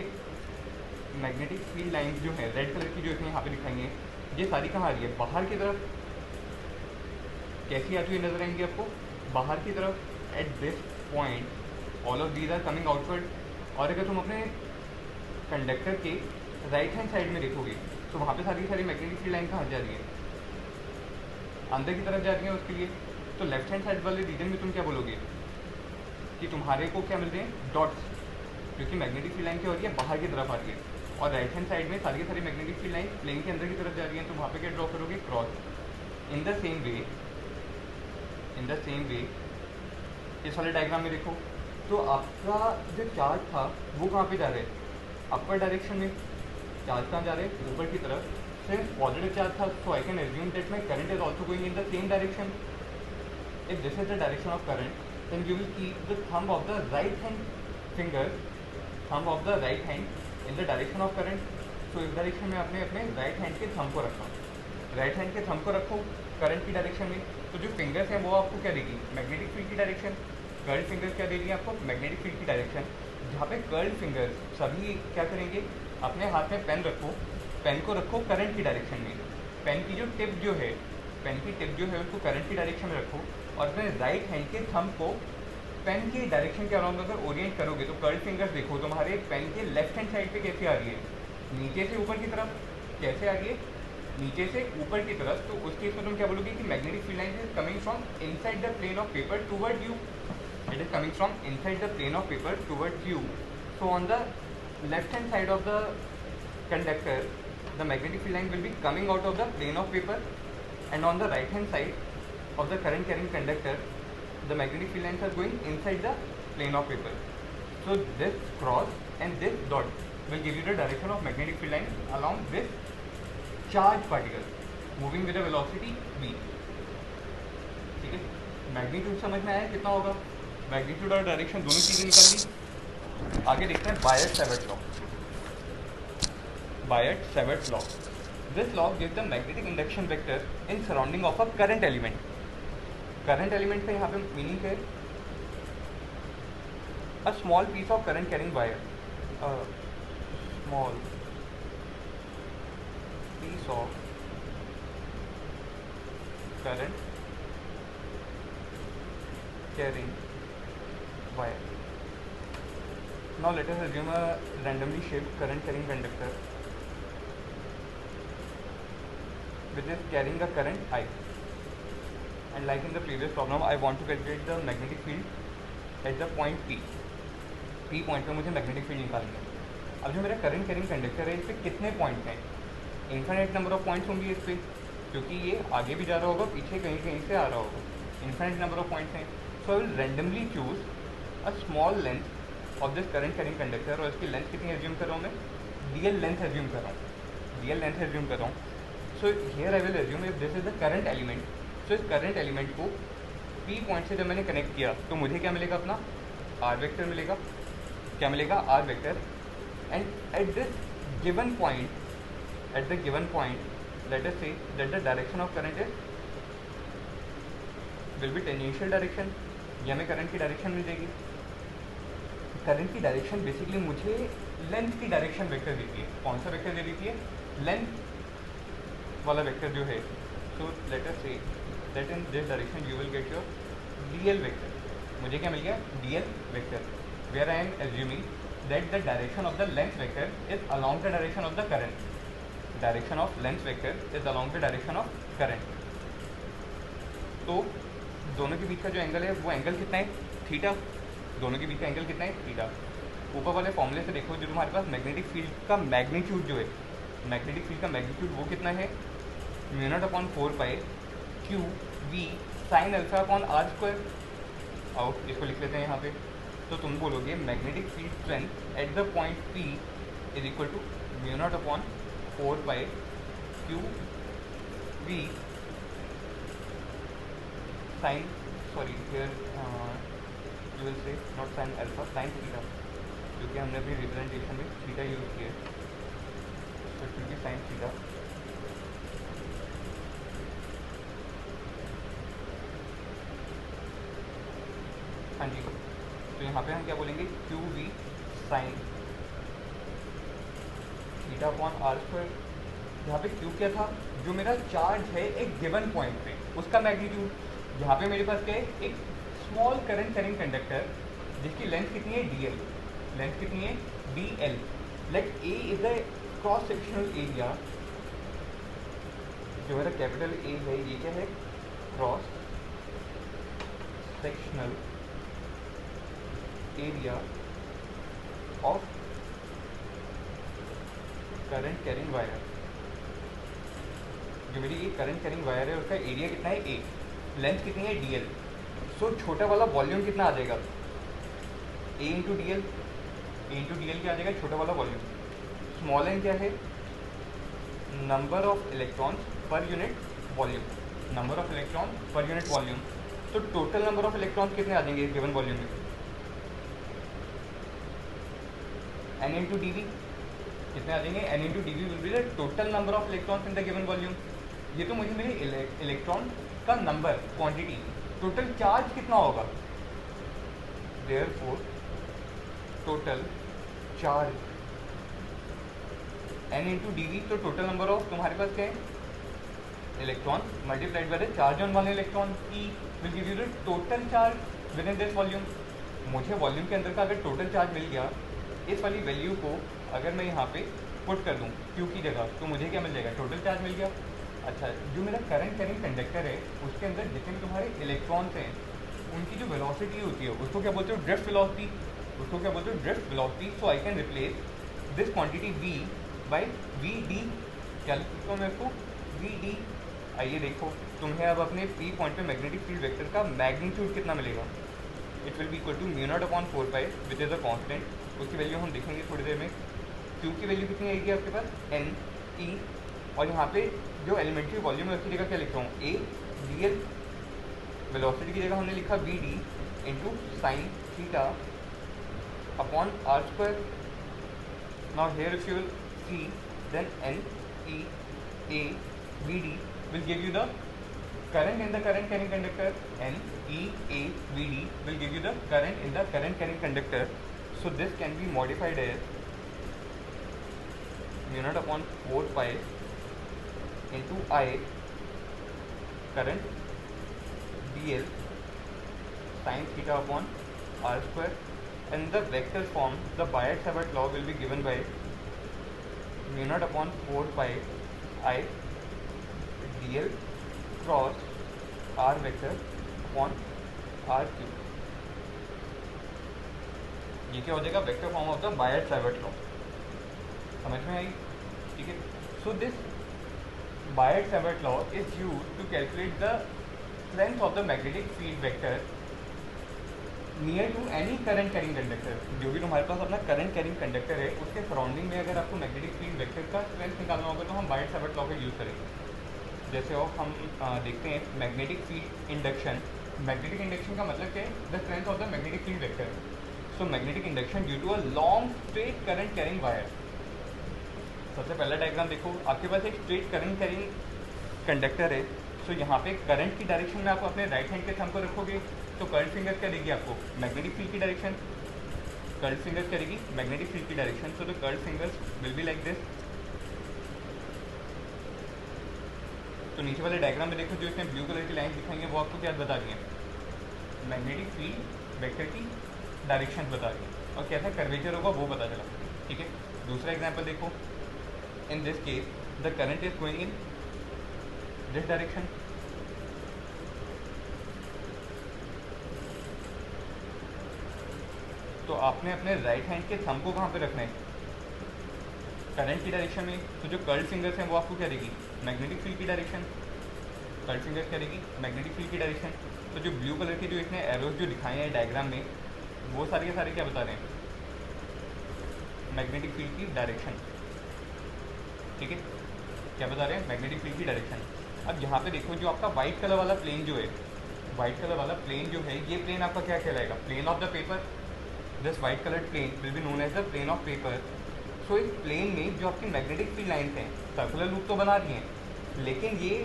मैग्नेटिक फील्ड लाइन जो है रेड कलर की, जो इसमें यहाँ पे दिखाई है, ये सारी कहाँ आ रही है, बाहर की तरफ। कैसी आती हुई नजर आएंगी आपको, बाहर की तरफ। At this point all of these are coming outward. और अगर तुम अपने कंडक्टर के राइट हैंड साइड में देखोगे तो वहाँ पे सारी सारी मैग्नेटिक फील्ड लाइन कहाँ जा रही है, अंदर की तरफ जा रही है उसके लिए। तो लेफ्ट हैंड साइड वाले रीजन में तुम क्या बोलोगे कि तुम्हारे को क्या मिल रहे हैं, डॉट्स, क्योंकि मैग्नेटिक फील्ड लाइन क्या हो रही है, बाहर की तरफ आ रही है। और राइट हैंड साइड में सारी सारी मैग्नेटिक फील्ड लाइन प्लेन के अंदर की तरफ जा रही है, तो वहाँ पे क्या ड्रॉ करोगे, cross. In the same way, in the same way इस वाले डायग्राम में देखो, तो आपका जो चार्ज था वो कहाँ पे जा रहा है, अपर डायरेक्शन में। चार्ज कहाँ जा रहे हैं, ऊपर की तरफ। सिंस पॉजिटिव चार्ज था, so I can assume that my current is also going in the same direction. If this is the direction of current, then you will keep the thumb of the right hand finger, thumb of the right hand in the direction of current। तो इस direction में आपने अपने right hand के thumb को रखा, right hand के thumb को रखो करंट की डायरेक्शन में। तो जो फिंगर्स हैं वो आपको क्या देगी, मैग्नेटिक फील्ड की डायरेक्शन। कर्ल्ड फिंगर्स क्या देगी आपको, मैग्नेटिक फील्ड की डायरेक्शन। जहाँ पे कर्ल्ड फिंगर्स सभी क्या करेंगे, अपने हाथ में पेन रखो, पेन को रखो करंट की डायरेक्शन में। पेन की जो टिप जो है, पेन की टिप जो है उसको करंट की डायरेक्शन में रखो, और अपने राइट हैंड के थंब को पेन की डायरेक्शन के अराउंड अगर ओरिएंट करोगे तो कर्ल्ड फिंगर्स देखो तुम्हारे पेन के लेफ्ट हैंड साइड पे कैसे आ रही है, नीचे से ऊपर की तरफ। कैसे आ रही है, नीचे से ऊपर की तरफ। तो उस केस में तुम क्या बोलोगे कि magnetic field line is coming from inside the plane of paper toward you. It is coming from inside the plane of paper toward you. So on the left hand side of the conductor the magnetic field line will be coming out of the plane of paper, and on the right hand side of the current carrying conductor the magnetic field lines are going inside the plane of paper. So this cross and this dot will give you the direction of magnetic field line along this charged particle moving with a velocity v। ठीक है, magnitude समझ में आया कितना होगा, magnitude और direction दोनों चीज़ें निकाल ली। आगे देखते हैं Biot Savart law. Biot Savart law, this law gives the magnetic induction vector in surrounding of a current element। current element का यहाँ पे मीनिंग है a small piece of current carrying wire, a small piece of current carrying wire। now let us assume a randomly shaped current carrying conductor which is carrying a current I, and like in the previous problem I want to calculate the magnetic field at the point P। P point पे मुझे magnetic field निकालनी है। अब जो मेरा current carrying conductor है इस पर कितने पॉइंट हैं, इन्फिनिट नंबर ऑफ पॉइंट्स होंगे इस पर, क्योंकि ये आगे भी जा रहा होगा, पीछे कहीं कहीं से आ रहा होगा, इन्फिनिट नंबर ऑफ पॉइंट्स हैं। So I will randomly choose a small length of this current carrying conductor, और इसकी लेंथ कितनी एज्यूम कर रहा हूँ मैं, डीएल लेंथ एज्यूम कर रहा हूँ। रियल लेंथ एज्यूम कर रहा हूँ. So here I will assume if this is the current element. So इस करंट एलिमेंट को पी पॉइंट से जब मैंने कनेक्ट किया तो मुझे क्या मिलेगा, अपना आर वेक्टर मिलेगा. क्या मिलेगा, r vector. And at this given point, at the given point let us say that the direction of current is will be tangential direction. ये हमें करंट की डायरेक्शन मिल जाएगी. करंट की डायरेक्शन बेसिकली मुझे length की डायरेक्शन वेक्टर देती है. कौन सा वेक्टर दे देती है, लेंथ वाला वेक्टर जो है. So let us say that in this direction you will get your dl vector. मुझे क्या मिल गया, dl vector, where I am assuming that the direction of the length vector is along the direction of the current. Direction of length vector is along the direction of current. तो दोनों के बीच का जो angle है वो angle कितना है, theta. दोनों के बीच का एंगल कितना है, थीटा. ऊपर वाले फॉर्मूले से देखो, जो तुम्हारे पास मैग्नेटिक फील्ड का मैग्नीट्यूड जो है, मैग्नेटिक फील्ड का मैग्नीट्यूड वो कितना है, mu not upon 4 pi Q we sine alpha upon are square. आओ इसको लिख लेते हैं यहाँ पे. तो तुम बोलोगे magnetic field strength at the point P is equal to mu not upon 4 pi Q we sine, sorry here you will say not sine alpha, sine theta, क्योंकि हमने अभी रिप्रेजेंटेशन में थीटा यूज किया है. तो क्योंकि साइन थीटा हाँ जी. तो यहाँ पे हम क्या बोलेंगे, q we sine theta upon are square. यहाँ पे क्यू क्या था, जो मेरा चार्ज है एक गिवन पॉइंट पे उसका मैग्नीट्यूड. यहाँ पे मेरे पास क्या है, एक स्मॉल करंट कैरिंग कंडक्टर जिसकी लेंथ कितनी है, डी एल. लेंथ कितनी है, D L. Like a is the cross sectional area. जो मेरा कैपिटल ए है ये क्या है, cross sectional area of current carrying wire. जो मेरी ये करंट कैरिंग वायर है उसका एरिया कितना है, ए. लेंथ कितनी है, डी एल. सो छोटा वाला वॉल्यूम कितना आ जाएगा, ए इंटू डी एल. ए इंटू डी एल क्या आ जाएगा, छोटा वाला वॉल्यूम. स्मॉल एन क्या है, number of electrons per unit volume. Number of electron per unit volume. तो टोटल नंबर ऑफ इलेक्ट्रॉन्स कितने आ जाएंगे गिवन वॉल्यूम में, एन इंटू डी वी कितने आ जाएंगे, n into d v will be the total number of electrons in the given volume. ये तो मुझे मेरे इलेक्ट्रॉन का नंबर, क्वांटिटी. टोटल चार्ज कितना होगा, therefore total charge n into d v. तो टोटल नंबर ऑफ तुम्हारे पास क्या है, electron multiplied by the charge on one electron, e will give you the total charge within this volume. मुझे volume के अंदर का अगर टोटल चार्ज मिल गया, इस वाली वैल्यू को अगर मैं यहाँ पे पुट कर दूँ क्यू की जगह, तो मुझे क्या मिल जाएगा, टोटल चार्ज मिल गया. अच्छा, जो मेरा करंट कैरिंग कंडक्टर है उसके अंदर जितने तुम्हारे इलेक्ट्रॉन्स हैं उनकी जो वेलोसिटी होती है उसको क्या बोलते हो, ड्रिफ्ट वेलोसिटी. उसको क्या बोलते हो, drift velocity. So I can replace this quantity v by v d. क्या लिख सकता हूँ मैं इसको, वी डी. आइए देखो, तुम्हें अब अपने पी पॉइंट पे मैग्नेटिक फील्ड वेक्टर का मैग्नीट्यूड कितना मिलेगा. It will be equal to mu not upon 4 pi which is a constant. उसकी वैल्यू हम देखेंगे थोड़ी देर में. क्यू की वैल्यू कितनी आएगी आपके पास, एन ई. और यहाँ पे जो एलिमेंट्री वॉल्यूम है उसकी जगह क्या लिख रहा हूँ, ए डी एल. वेलोसिटी की जगह हमने लिखा v d into sine theta upon are square. Now here if you will see then n e A v d will give you the current in the current carrying conductor. N E A V D will give you the current in the current carrying conductor. So this can be modified as mu naught upon 4 pi into I current dl sin theta upon r square. In the vector form, the Biot-Savart law will be given by mu naught upon 4 pi I dl cross r vector upon r cube. ये क्या हो जाएगा, vector form of the Biot Savart law. समझ में आई, ठीक है. So this Biot Savart law is used to calculate the length of the magnetic field vector near to any current carrying conductor, जो भी तुम्हारे पास अपना करंट कैरिंग कंडक्टर है उसके सराउंडिंग में अगर आपको मैग्नेटिक फील्ड वेक्टर का स्ट्रेंथ निकालना होगा तो हम बायट-सावर्ट लॉ का यूज़ करेंगे। जैसे और हम देखते हैं magnetic field induction. Magnetic induction का मतलब क्या है? The strength of the magnetic field vector. So magnetic induction due to a long straight current carrying wire. सबसे पहला डायग्राम देखो, आपके पास एक स्ट्रेट करंट कैरिंग कंडक्टर है। सो यहाँ पे करंट की डायरेक्शन में आप अपने राइट हैंड के थंब को रखोगे तो कर्ल फिंगर क्या देगी आपको? मैग्नेटिक फील्ड की डायरेक्शन। कर्ल फिंगर करेगी मैग्नेटिक फील्ड की direction. So the curl fingers will be like this. तो नीचे वाले डायग्राम में देखो, जो इसमें ब्लू कलर की लाइन दिखाई है वो आपको क्या बता रही है? मैग्नेटिक फील्ड वेक्टर की डायरेक्शन बता रही है और कैसा कर्वेचर होगा वो पता चला। ठीक है, दूसरा एग्जांपल देखो। इन this case the current is going in this direction. तो आपने अपने राइट हैंड के थंब को कहाँ पे रखना है? करंट की डायरेक्शन में। तो जो कर्ल फिंगर्स हैं वो आपको क्या देगी? मैग्नेटिक फील्ड की डायरेक्शन। कर्ल फिंगर्स क्या देगी? मैग्नेटिक फील्ड की डायरेक्शन। तो जो ब्लू कलर के जो इसने एरोज जो दिखाए हैं डायग्राम में, वो सारे के सारे क्या बता रहे हैं? मैग्नेटिक फील्ड की डायरेक्शन। ठीक है, क्या बता रहे हैं? मैग्नेटिक फील्ड की डायरेक्शन। अब यहाँ पे देखो, जो आपका व्हाइट कलर वाला प्लेन जो है, व्हाइट कलर वाला प्लेन जो है, ये प्लेन आपका क्या कहलाएगा? Plane of the paper. This white colour plane will be known as the plane of paper. So इस प्लेन में जो आपकी मैग्नेटिक फील्ड लाइन्स हैं सर्कुलर लूप तो बना रही हैं, लेकिन ये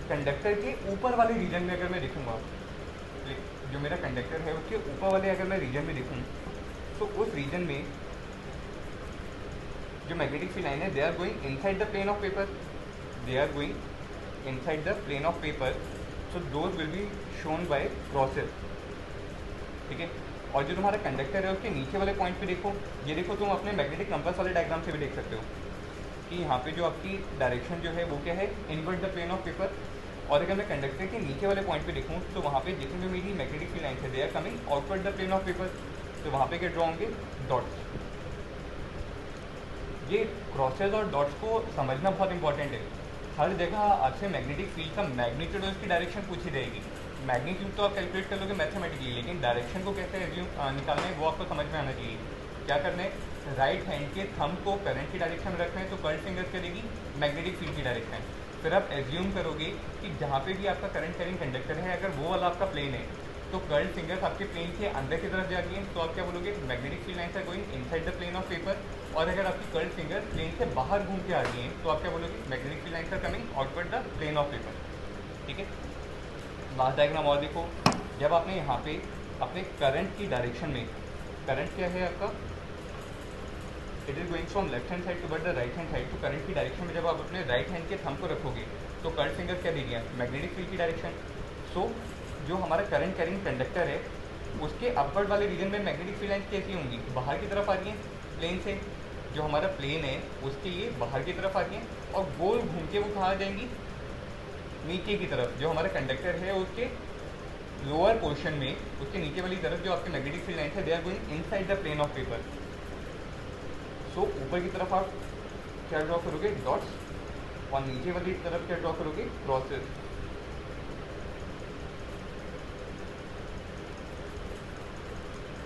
कंडक्टर के ऊपर वाले रीजन में अगर मैं देखूँगा, जो मेरा कंडक्टर है उसके ऊपर वाले अगर मैं रीजन में देखूँ, तो उस रीजन में जो मैग्नेटिक फील्ड लाइन है they are going inside the plane of paper. They are going inside the plane of paper. So those will be shown by crosses. ठीक है, और जो तुम्हारा कंडक्टर है उसके नीचे वाले पॉइंट पे देखो, ये देखो तुम अपने मैग्नेटिक कंपास वाले डायग्राम से भी देख सकते हो कि यहाँ पे जो आपकी डायरेक्शन जो है वो क्या है? Inward the plane of paper. और अगर मैं कंडक्टर के नीचे वाले पॉइंट पे देखूँ तो वहाँ पे जितनी भी मेरी मैग्नेटिक फील्ड लाइन है they are coming outward the plane of paper. तो वहाँ पे क्या ड्रॉ होंगे? डॉट्स। ये क्रॉसेस और डॉट्स को समझना बहुत इंपॉर्टेंट है। हर जगह आपसे मैग्नेटिक फील्ड का मैग्नीट्यूड और उसकी डायरेक्शन पूछी जाएगी। मैग्नीट्यूड तो आप कैलकुलेट कर लोगे मैथमेटिकली, लेकिन डायरेक्शन को कैसे निकालना है वो आपको समझ में आना चाहिए। क्या करना है? राइट हैंड के थंब को करंट की डायरेक्शन में रखना है, तो कर्ल फिंगर्स करेगी मैग्नेटिक फील्ड की डायरेक्शन। फिर आप एज्यूम करोगे कि जहाँ पे भी आपका करंट कैरिंग कंडक्टर है, अगर वो वाला आपका प्लेन है तो कर्ल फिंगर्स आपके प्लेन के अंदर की तरफ जा रही है, तो आप क्या बोलोगे? Magnetic field lines are going inside the plane of paper. और अगर आपकी कर्ल फिंगर प्लेन से बाहर घूम के आ रही है तो आप क्या बोलोगे? Magnetic field lines are coming outward the plane of paper. ठीक है, लास्ट डायग्राम और देखो। जब आपने यहाँ पे अपने करंट की डायरेक्शन में, करंट क्या है आपका? It is going from left hand side toward the right hand side. तो करंट की डायरेक्शन में जब आप अपने राइट हैंड के थंब को रखोगे तो कर्ल फिंगर क्या देगी? मैग्नेटिक फील्ड की डायरेक्शन। सो जो हमारा करंट कैरिंग कंडक्टर है उसके अपवर्ड वाले रीजन में मैग्नेटिक फील्ड लाइन्स कैसी होंगी? बाहर की तरफ आ रही हैं प्लेन से। जो हमारा प्लेन है उसके ये बाहर की तरफ आ रही हैं और गोल घूम के वो कहाँ आ जाएंगी? नीचे की तरफ। जो हमारा कंडक्टर है उसके लोअर पोर्शन में, उसके नीचे वाली तरफ जो आपके मैग्नेटिक फील्ड लाइन्स है they are going inside the plane of paper. So ऊपर की तरफ आप क्या ड्रॉ करोगे? डॉट्स। और नीचे वाली तरफ क्या ड्रॉ करोगे? क्रॉसेस।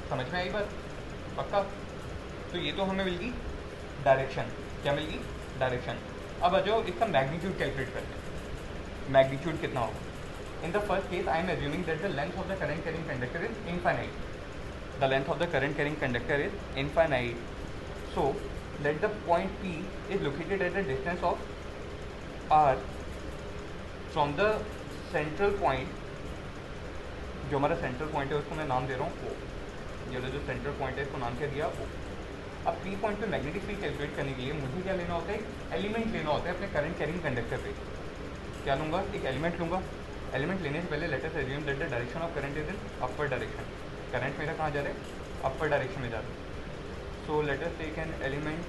समझ में आई बात? पक्का? तो ये तो हमें मिल गई डायरेक्शन। क्या मिल गई? डायरेक्शन। अब आ जाओ इसका मैग्नीट्यूड कैलकुलेट करते हैं। मैग्नीट्यूड कितना होगा? In the first case, I am assuming that the length of the current carrying conductor is infinite. The length of the current carrying conductor is infinite. So, let the point P is located at a distance of r from the central point. जो हमारा central point है उसको मैं नाम दे रहा हूँ O। ये जो सेंट्रल पॉइंट है इसको नाम क्या दिया? O। अब P पॉइंट पे मैग्नेटिक फील्ड कैलकुलेट करने के लिए मुझे क्या लेना होता है? एलिमेंट लेना होता है अपने करंट कैरिंग कंडक्टर पे। क्या लूँगा? एक एलिमेंट लूँगा। एलिमेंट लेने से पहले late us assume that the direction of current is in upper direction. Current मेरा कहाँ जा रहा है? अपर डायरेक्शन में जा रहा है। So let us take an element.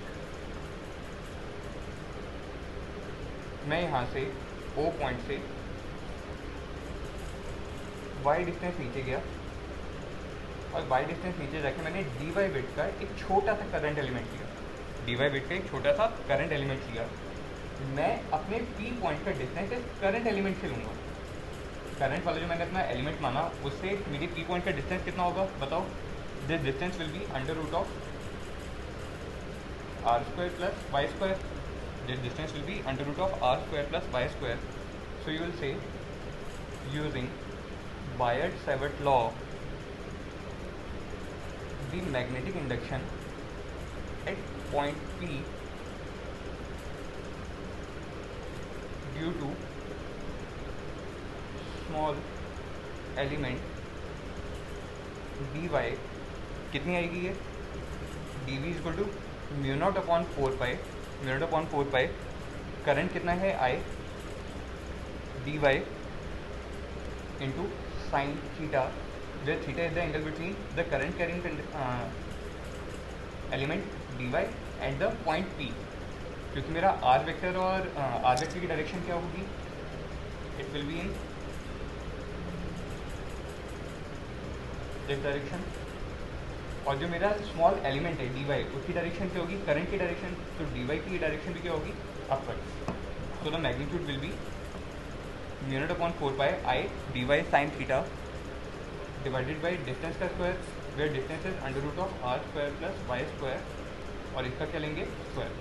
मैं यहाँ से O पॉइंट से y डिस्टेंस नीचे गया और y डिस्टेंस नीचे जाके मैंने dy बिट का एक छोटा सा करंट एलिमेंट लिया। dy बिट का एक छोटा सा करंट एलिमेंट लिया। मैं अपने P पॉइंट का डिस्टेंस इस करंट एलिमेंट से लूँगा। करंट वाला जो मैंने अपना एलिमेंट माना उससे मेरी पी पॉइंट का डिस्टेंस कितना होगा बताओ। This distance will be under root of r square plus y square. This distance will be under root of r square plus y square. So you will say using Biot-Savart law, the magnetic induction at point P due to small element dy कितनी आएगी ये dv is equal to mu not upon 4 pi current कितना है I dy into sin theta, where theta is the angle between the current carrying element dy at the point P। क्योंकि मेरा r vector और r vector की direction क्या होगी, it will be in this direction, और जो मेरा small element है dy उसकी डायरेक्शन क्या होगी, करंट की डायरेक्शन, तो dy की डायरेक्शन भी क्या होगी, upward. So the magnitude will be mu not upon 4 pi I dy sin theta divided by distance का square, where distance is under root of r square plus y square, और इसका क्या लेंगे square,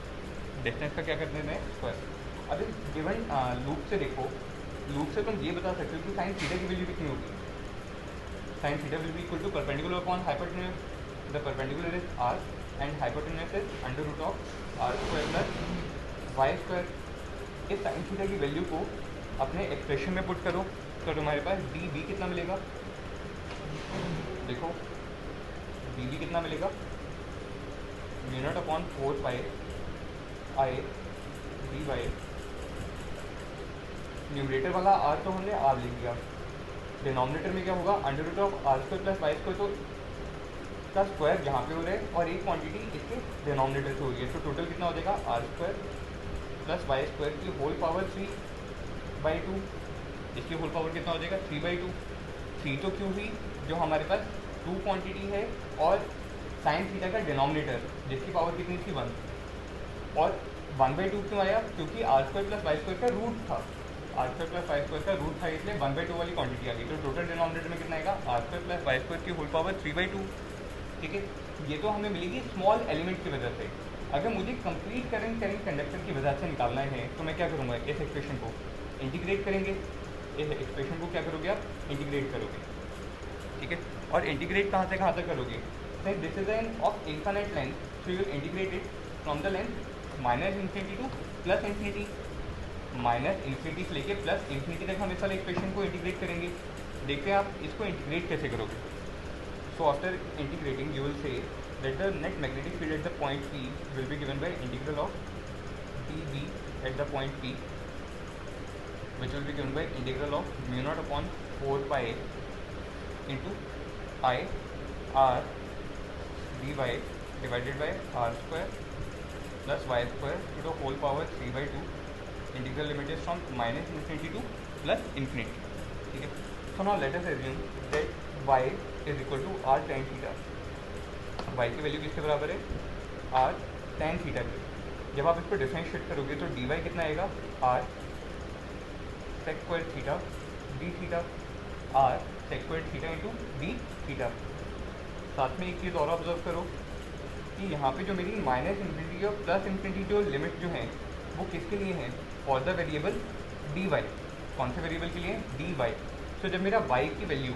distance का क्या करते हैं square. अब इस गिवन लूप से देखो, लूप से तुम ये बता सकते हो कि साइन थीटा की वैल्यू कितनी होगी। Sine theta will be equal to perpendicular upon hypotenuse, the perpendicular is r and hypotenuse is under root of r square plus y square. इस साइन थीटा की वैल्यू को अपने एक्सप्रेशन में put करो तो तुम्हारे पास डी बी कितना मिलेगा, देखो डी बी कितना मिलेगा, mu not upon 4 pi I d y, numerator वाला आर तो हमने आर लिख दिया, डिनोमिनेटर में क्या होगा under root of r square plus y square, तो का स्क्वायर यहाँ पे हो रहा है और एक क्वांटिटी इसके डिनोमिनेटर से हो रही है, तो टोटल कितना हो जाएगा r square plus y square की होल पावर 3/2, इसकी होल पावर कितना हो जाएगा 3/2। 3 तो क्यों हुई, जो हमारे पास 2 क्वांटिटी है और साइन थीटा का डिनोमिनेटर जिसकी पावर कितनी थी 1, और 1/2 क्यों आया, क्योंकि r square plus y square का रूट था, r square plus y square का रूट था, इसलिए 1/2 वाली क्वांटिटी आ गई, तो टोटल डिनोमिनेटर में कितना आएगा r square plus y square की होल पावर 3/2। ठीक है, ये तो हमें मिलेगी स्मॉल एलिमेंट की वजह से। अगर मुझे कंप्लीट करंट कैरिंग कंडक्टर की वजह से निकालना है तो मैं क्या करूँगा, इस एक्सप्रेशन को इंटीग्रेट करेंगे, इस एक्सप्रेशन को क्या करोगे आप इंटीग्रेट करोगे। ठीक है, और इंटीग्रेट कहाँ से कहाँ तक करोगे, since this is an of infinite length, so you integrate it from the length minus infinity to plus infinity, minus infinity से लेके प्लस इन्फिनिटी तक हम इस वाले एक्सप्रेशन को इंटीग्रेट करेंगे। देखते हैं आप इसको इंटीग्रेट कैसे करोगे। So after integrating you will से that the net magnetic field at the point P will be given by integral of dB at the point P, which will be given by integral of mu naught upon 4 pi into I r dy divided by r square plus y square to the whole power 3/2. Integral limit is from minus infinity to plus infinity. ठीक है, so now let us assume that y is equal to r tan theta. y की value किसके बराबर है, r tan theta की। जब आप इसको डिफरेंशिएट करोगे तो dy कितना आएगा, r sec square theta d theta, r sec square theta into d theta. साथ में एक चीज़ और ऑब्जर्व करो कि यहाँ पे जो मेरी माइनस इन्फिनिटी और प्लस इन्फिनिटी जो लिमिट जो है वो किसके लिए है, फॉर द वेरिएबल dy। कौन से वेरिएबल के लिए, dy। तो जब मेरा y की value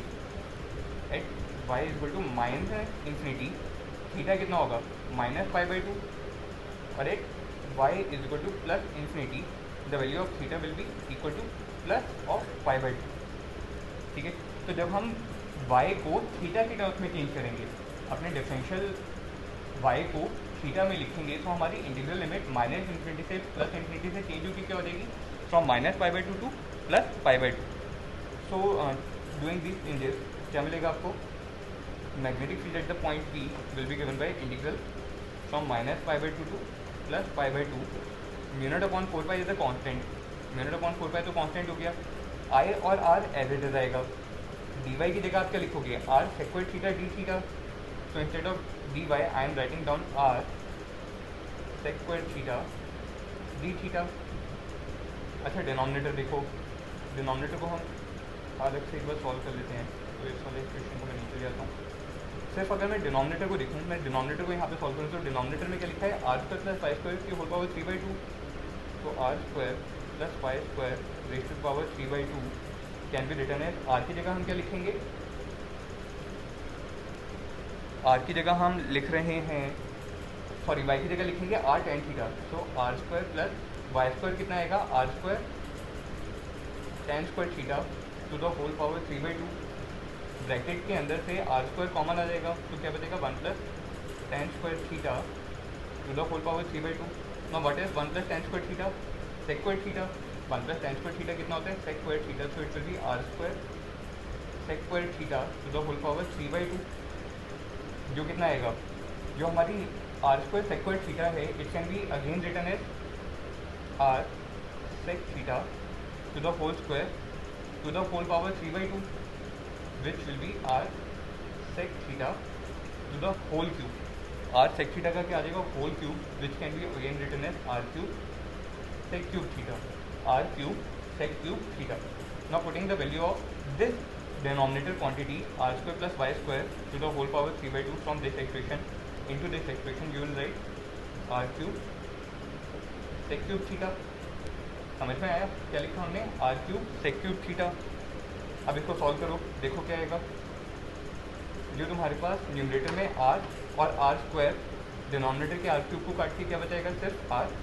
at y is equal to minus infinity, theta कितना होगा माइनस पाई/2, और at y is equal to plus infinity the value of theta will be equal to plus of pi. ठीक है, तो जब हम y को थीटा के टर्म्स में चेंज करेंगे, अपने डिफरेंशियल y को थीटा में लिखेंगे, तो हमारी इंटीग्रल लिमिट माइनस इन्फिनिटी से प्लस इन्फिनिटी से चेंज होगी, क्या हो जाएगी from minus pi to plus pi. So doing this changes क्या मिलेगा आपको, magnetic field at the point P will be given by integral from minus pi/2 to plus pi/2. Mu naught upon 4 pi is a constant, mu naught upon 4 pi तो constant हो गया, I और R as it is आएगा, dy की जगह आप क्या लिखोगे, r sec square theta d theta, so instead of dy I am writing down r sec square theta d theta। अच्छा डिनोमिनेटर देखो, डिनोमिनेटर को हम अलग से एक बार सॉल्व कर लेते हैं। तो इस वाले इक्वेशन को मैं नीचे ले आता हूँ। सिर्फ अगर मैं डिनोमिनेटर को देखूँ, मैं डिनोमिनेटर को यहाँ पे सॉल्व करूँ तो डिनोमिनेटर में क्या लिखा है, r square plus y square की होल पावर 3/2। तो r square plus y square raise to power 3/2 can be written as, r की जगह हम क्या लिखेंगे, आर की जगह हम लिख रहे हैं, सॉरी वाई की जगह लिखेंगे आर टेन थीटा। तो r square plus y square कितना आएगा, r square tan square theta to the whole power 3/2। Bracket के अंदर से आर स्क्वायर कॉमन आ जाएगा तो क्या बचेगा, 1 plus tan square theta to the whole power 3/2। Now what is 1 plus tan square theta, sec square theta. 1 plus tan square theta कितना होता है, sec square theta. So it will be r square sec square theta to the whole power 3/2, जो कितना आएगा, जो हमारी r square sec square theta है, it can be again written as r sec theta to the whole square to the whole power 3/2, which will be r sec theta to the whole cube। r sec theta का क्या आ जाएगा, whole cube, which can be again written as r cube sec cube theta, r cube sec cube theta। Now putting the value of this denominator quantity r square plus y square to the whole power 3/2 from this expression into this expression, you will write r cube sec cube theta। समझ में आया क्या लिखा हमने, r cube sec cube theta। अब इसको solve करो, देखो क्या आएगा। जो तुम्हारे पास न्यूमरेटर में आर और आर स्क्वायर, डिनोमिनेटर के आर क्यूब को काट के क्या बचाएगा, सिर्फ आर।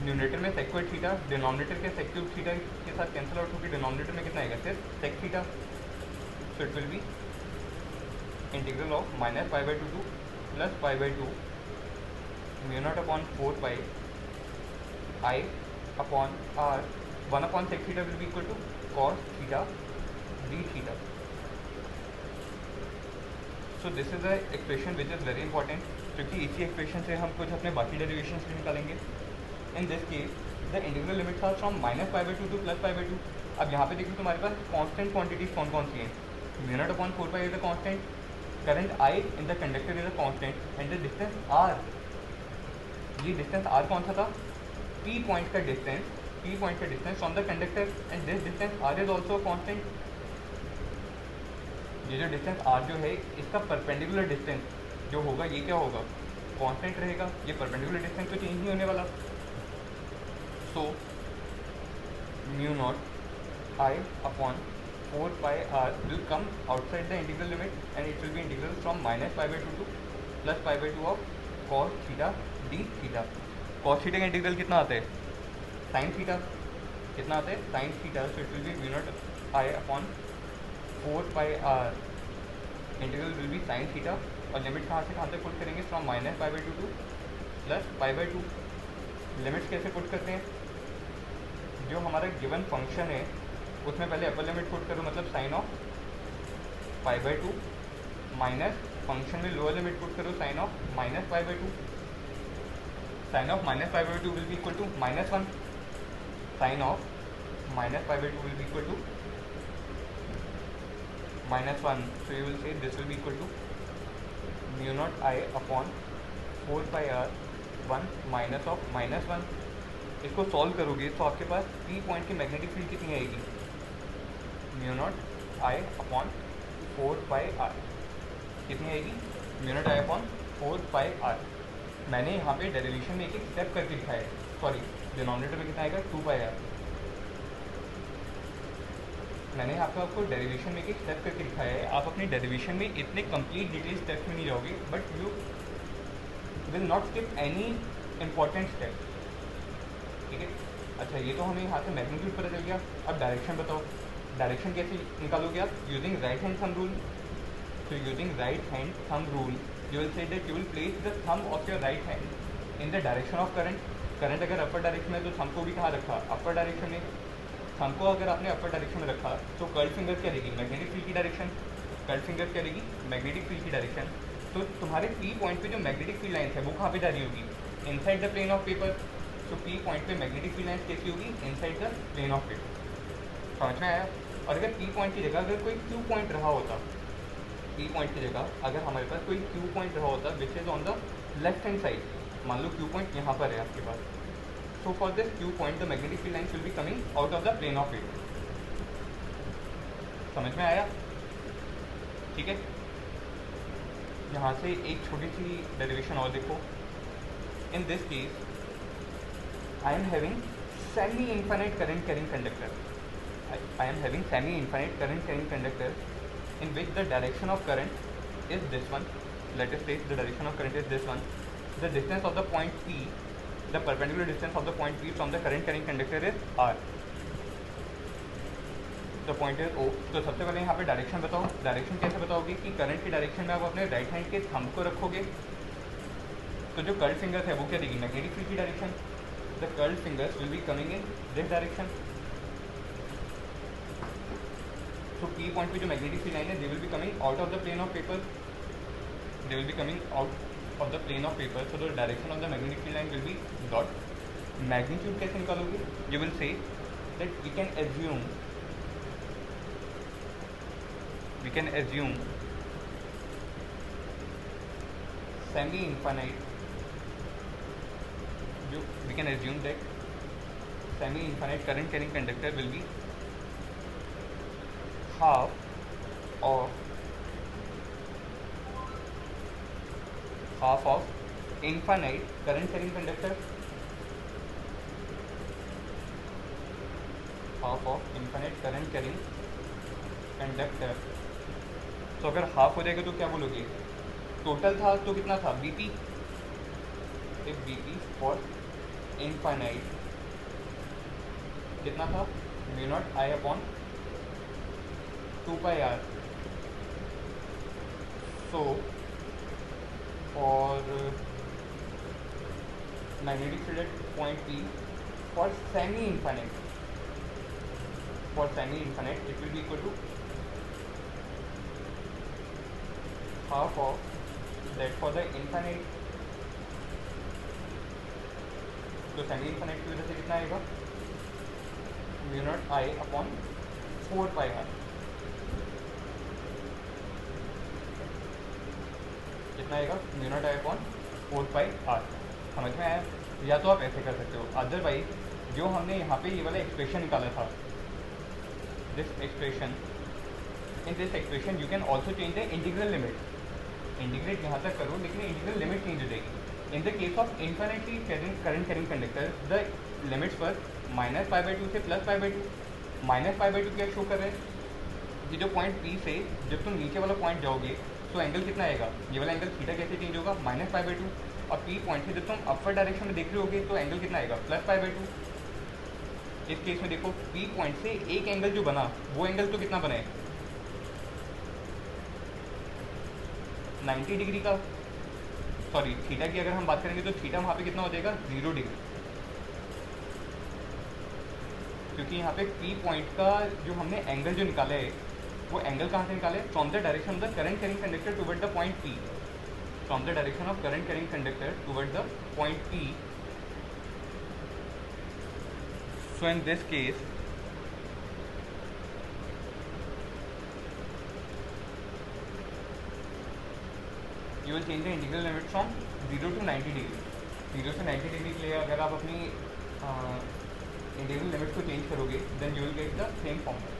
न्यूमरेटर में सेक स्क्वायर थीटा, डिनोमिनेटर के सेक क्यूब थीटा के साथ कैंसिल आउट होकर डिनोमिनेटर में कितना आएगा, सिर्फ sec theta. So it will be integral of minus pi by two to plus pi by two mu not upon 4 pi I upon r 1 upon sec theta will be equal to cos theta d theta. So this is the expression which is very important, क्योंकि इसी expression से हम कुछ अपने बाकी derivations भी निकालेंगे। In this case the integral limits are from minus pi by two to plus pi by two. अब यहाँ पे देखिए तुम्हारे पास कांस्टेंट क्वांटिटीज कौन कौन सी हैं, mu not upon 4 pi is a constant, current I in the conductor is a constant, and the distance r, ये डिस्टेंस आर कौन सा था, पी पॉइंट का डिस्टेंस, पी पॉइंट का distance from the conductor, and this distance r is also constant. ये जो distance are जो है, इसका परपेंडिकुलर डिस्टेंस जो होगा ये क्या होगा, कांस्टेंट रहेगा। ये परपेंडिकुलर डिस्टेंस तो चेंज नहीं होने वाला। So mu naught I upon 4 pi r will come outside the integral limit and it will be integral from minus pi by two to plus pi by two of cos theta d theta. Cos theta का integral कितना आता है, sine theta, कितना आता है, sine theta. So it will be mu naught I upon 4 pi r integral will be sine theta, और limit कहाँ से कहाँ तक पुट करेंगे, from minus pi by two to plus pi by to. Limits कैसे पुट करते हैं, जो हमारा गिवन फंक्शन है उसमें पहले अपर लिमिट पुट करो, मतलब sine of pi by two, minus function में लोअर लिमिट पुट करो, sine of minus pi by two. Sine of minus pi by two will be equal to -1, sine of minus pi by two will be equal to -1। So you will say this will be equal to mu naught I upon 4 pi r 1 minus of -1। इसको solve करोगे तो आपके पास P point की magnetic field कितनी आएगी, mu naught I upon 4 pi r, कितनी आएगी, mu naught I upon 4 pi r. मैंने यहाँ पे डेरिवेशन में एक एक स्टेप करके लिखा है, सॉरी डिनोमिनेटर में कितना आएगा, 2 पाई आर। मैंने यहाँ पे आपको डेरिवेशन में एक स्टेप करके लिखा है। आप अपने डेरिवेशन में इतने कंप्लीट डिटेल स्टेप्स में नहीं जाओगे, but you will not skip any important step, ठीक है। अच्छा, ये तो हमें यहाँ से मैग्नीट्यूड पता चल गया। अब डायरेक्शन बताओ, डायरेक्शन कैसे निकालोगे आप, using right hand thumb rule. तो using right hand thumb rule you will say that you will place the thumb of your right hand in the direction of current. Current अगर upper direction में तो thumb को भी कहाँ रखा, upper direction में। Thumb को अगर आपने अपर डायरेक्शन में रखा तो कर्ल फिंगर क्या रहेगी, मैग्नेटिक फील्ड की डायरेक्शन। कर्ल फिंगर क्या रहेगी, मैग्नेटिक फील्ड की डायरेक्शन। तो तुम्हारे पी पॉइंट पे जो मैग्नेटिक फील्ड लाइन्स है वो कहाँ पे जा रही होगी, inside the plane of paper. तो पी पॉइंट पे मैग्नेटिक फील्ड लाइन्स कैसी होगी, inside the plane of paper. समझ में आया। और अगर पी पॉइंट की जगह अगर कोई क्यू पॉइंट रहा होता, पी पॉइंट की जगह अगर हमारे पास कोई क्यू पॉइंट रहा होता which is on the left hand side, मान लो क्यू पॉइंट यहाँ पर है आपके पास। So for this Q point, the magnetic field lines will be coming out of the plane of it. समझ में आया? ठीक है, यहाँ से एक छोटी सी डेरिवेशन और देखो. इन this case I am having semi infinite current carrying conductor. I am having semi infinite current carrying conductor in which the direction of current is this one. Let us say the direction of current is this one. The distance of the point P, the perpendicular distance of the point P from the current carrying conductor is R. The point is O. तो सबसे पहले यहाँ पे direction बताओ. Direction कैसे बताओगे कि current की डायरेक्शन में आप अपने राइट हैंड के थंब को रखोगे, तो जो कर्ल्ड फिंगर्स है वो क्या देगी? मैग्नेटिक फील्ड की direction. The curled fingers will be coming in this direction. तो P पॉइंट पे जो मैग्नेटिक फील्ड लाइन है, they will be coming out of the plane of paper. They will be coming out of the plane of paper. So the direction of the magnetic field line will be dot. Magnitude कैसे निकालोगे? You will say that we can assume semi infinite, जो we can assume that semi infinite current carrying conductor will be half of infinite current carrying conductor. Half of infinite current carrying conductor. तो अगर half हो जाएगा तो क्या बोलोगे? Total था तो कितना था? BP. if BP for infinite कितना था? Mu naught I upon 2 pi r. So for magnetic field at point P for semi infinite it will be equal to half of that for the infinite. तो semi infinite की वजह से कितना आएगा? Mu not I upon 4 pi r. कितना आएगा? Mu not I upon 4 pi r. समझ में आया? या तो आप ऐसे कर सकते हो. अदरवाइज जो हमने यहाँ पे ये वाला एक्सप्रेशन निकाला था, this expression, in this expression you can also change the integral limit. Integrate यहाँ तक करो लेकिन इंटीग्रल लिमिट चेंज हो जाएगी. In the case of infinitely current carrying conductor the limits पर -π/2 से +π/2. -π/2 क्या शो कर रहे हैं कि जो पॉइंट P से जब तुम नीचे वाला पॉइंट जाओगे तो एंगल कितना आएगा? ये वाला एंगल थीटा कैसे चेंज होगा? -π/2. और P पॉइंट से जब तुम अपर डायरेक्शन में देख रहे होगे तो एंगल कितना आएगा? +π/2. इस केस में देखो P पॉइंट से एक एंगल जो बना वो एंगल तो कितना बना है? 90 डिग्री का. सॉरी, थीटा की अगर हम बात करेंगे तो थीटा वहाँ पे कितना हो जाएगा? 0 डिग्री. क्योंकि यहाँ पे P पॉइंट का जो हमने एंगल जो निकाला है वो एंगल कहाँ से निकाले? From the direction of the current carrying conductor toward the point P. From the direction of current carrying conductor toward the point P. So in this case you will change the integral limit from 0 to 90 degree. 0 से 90 degree के लिए अगर आप अपनी integral limit को change करोगे then you will get the same formula.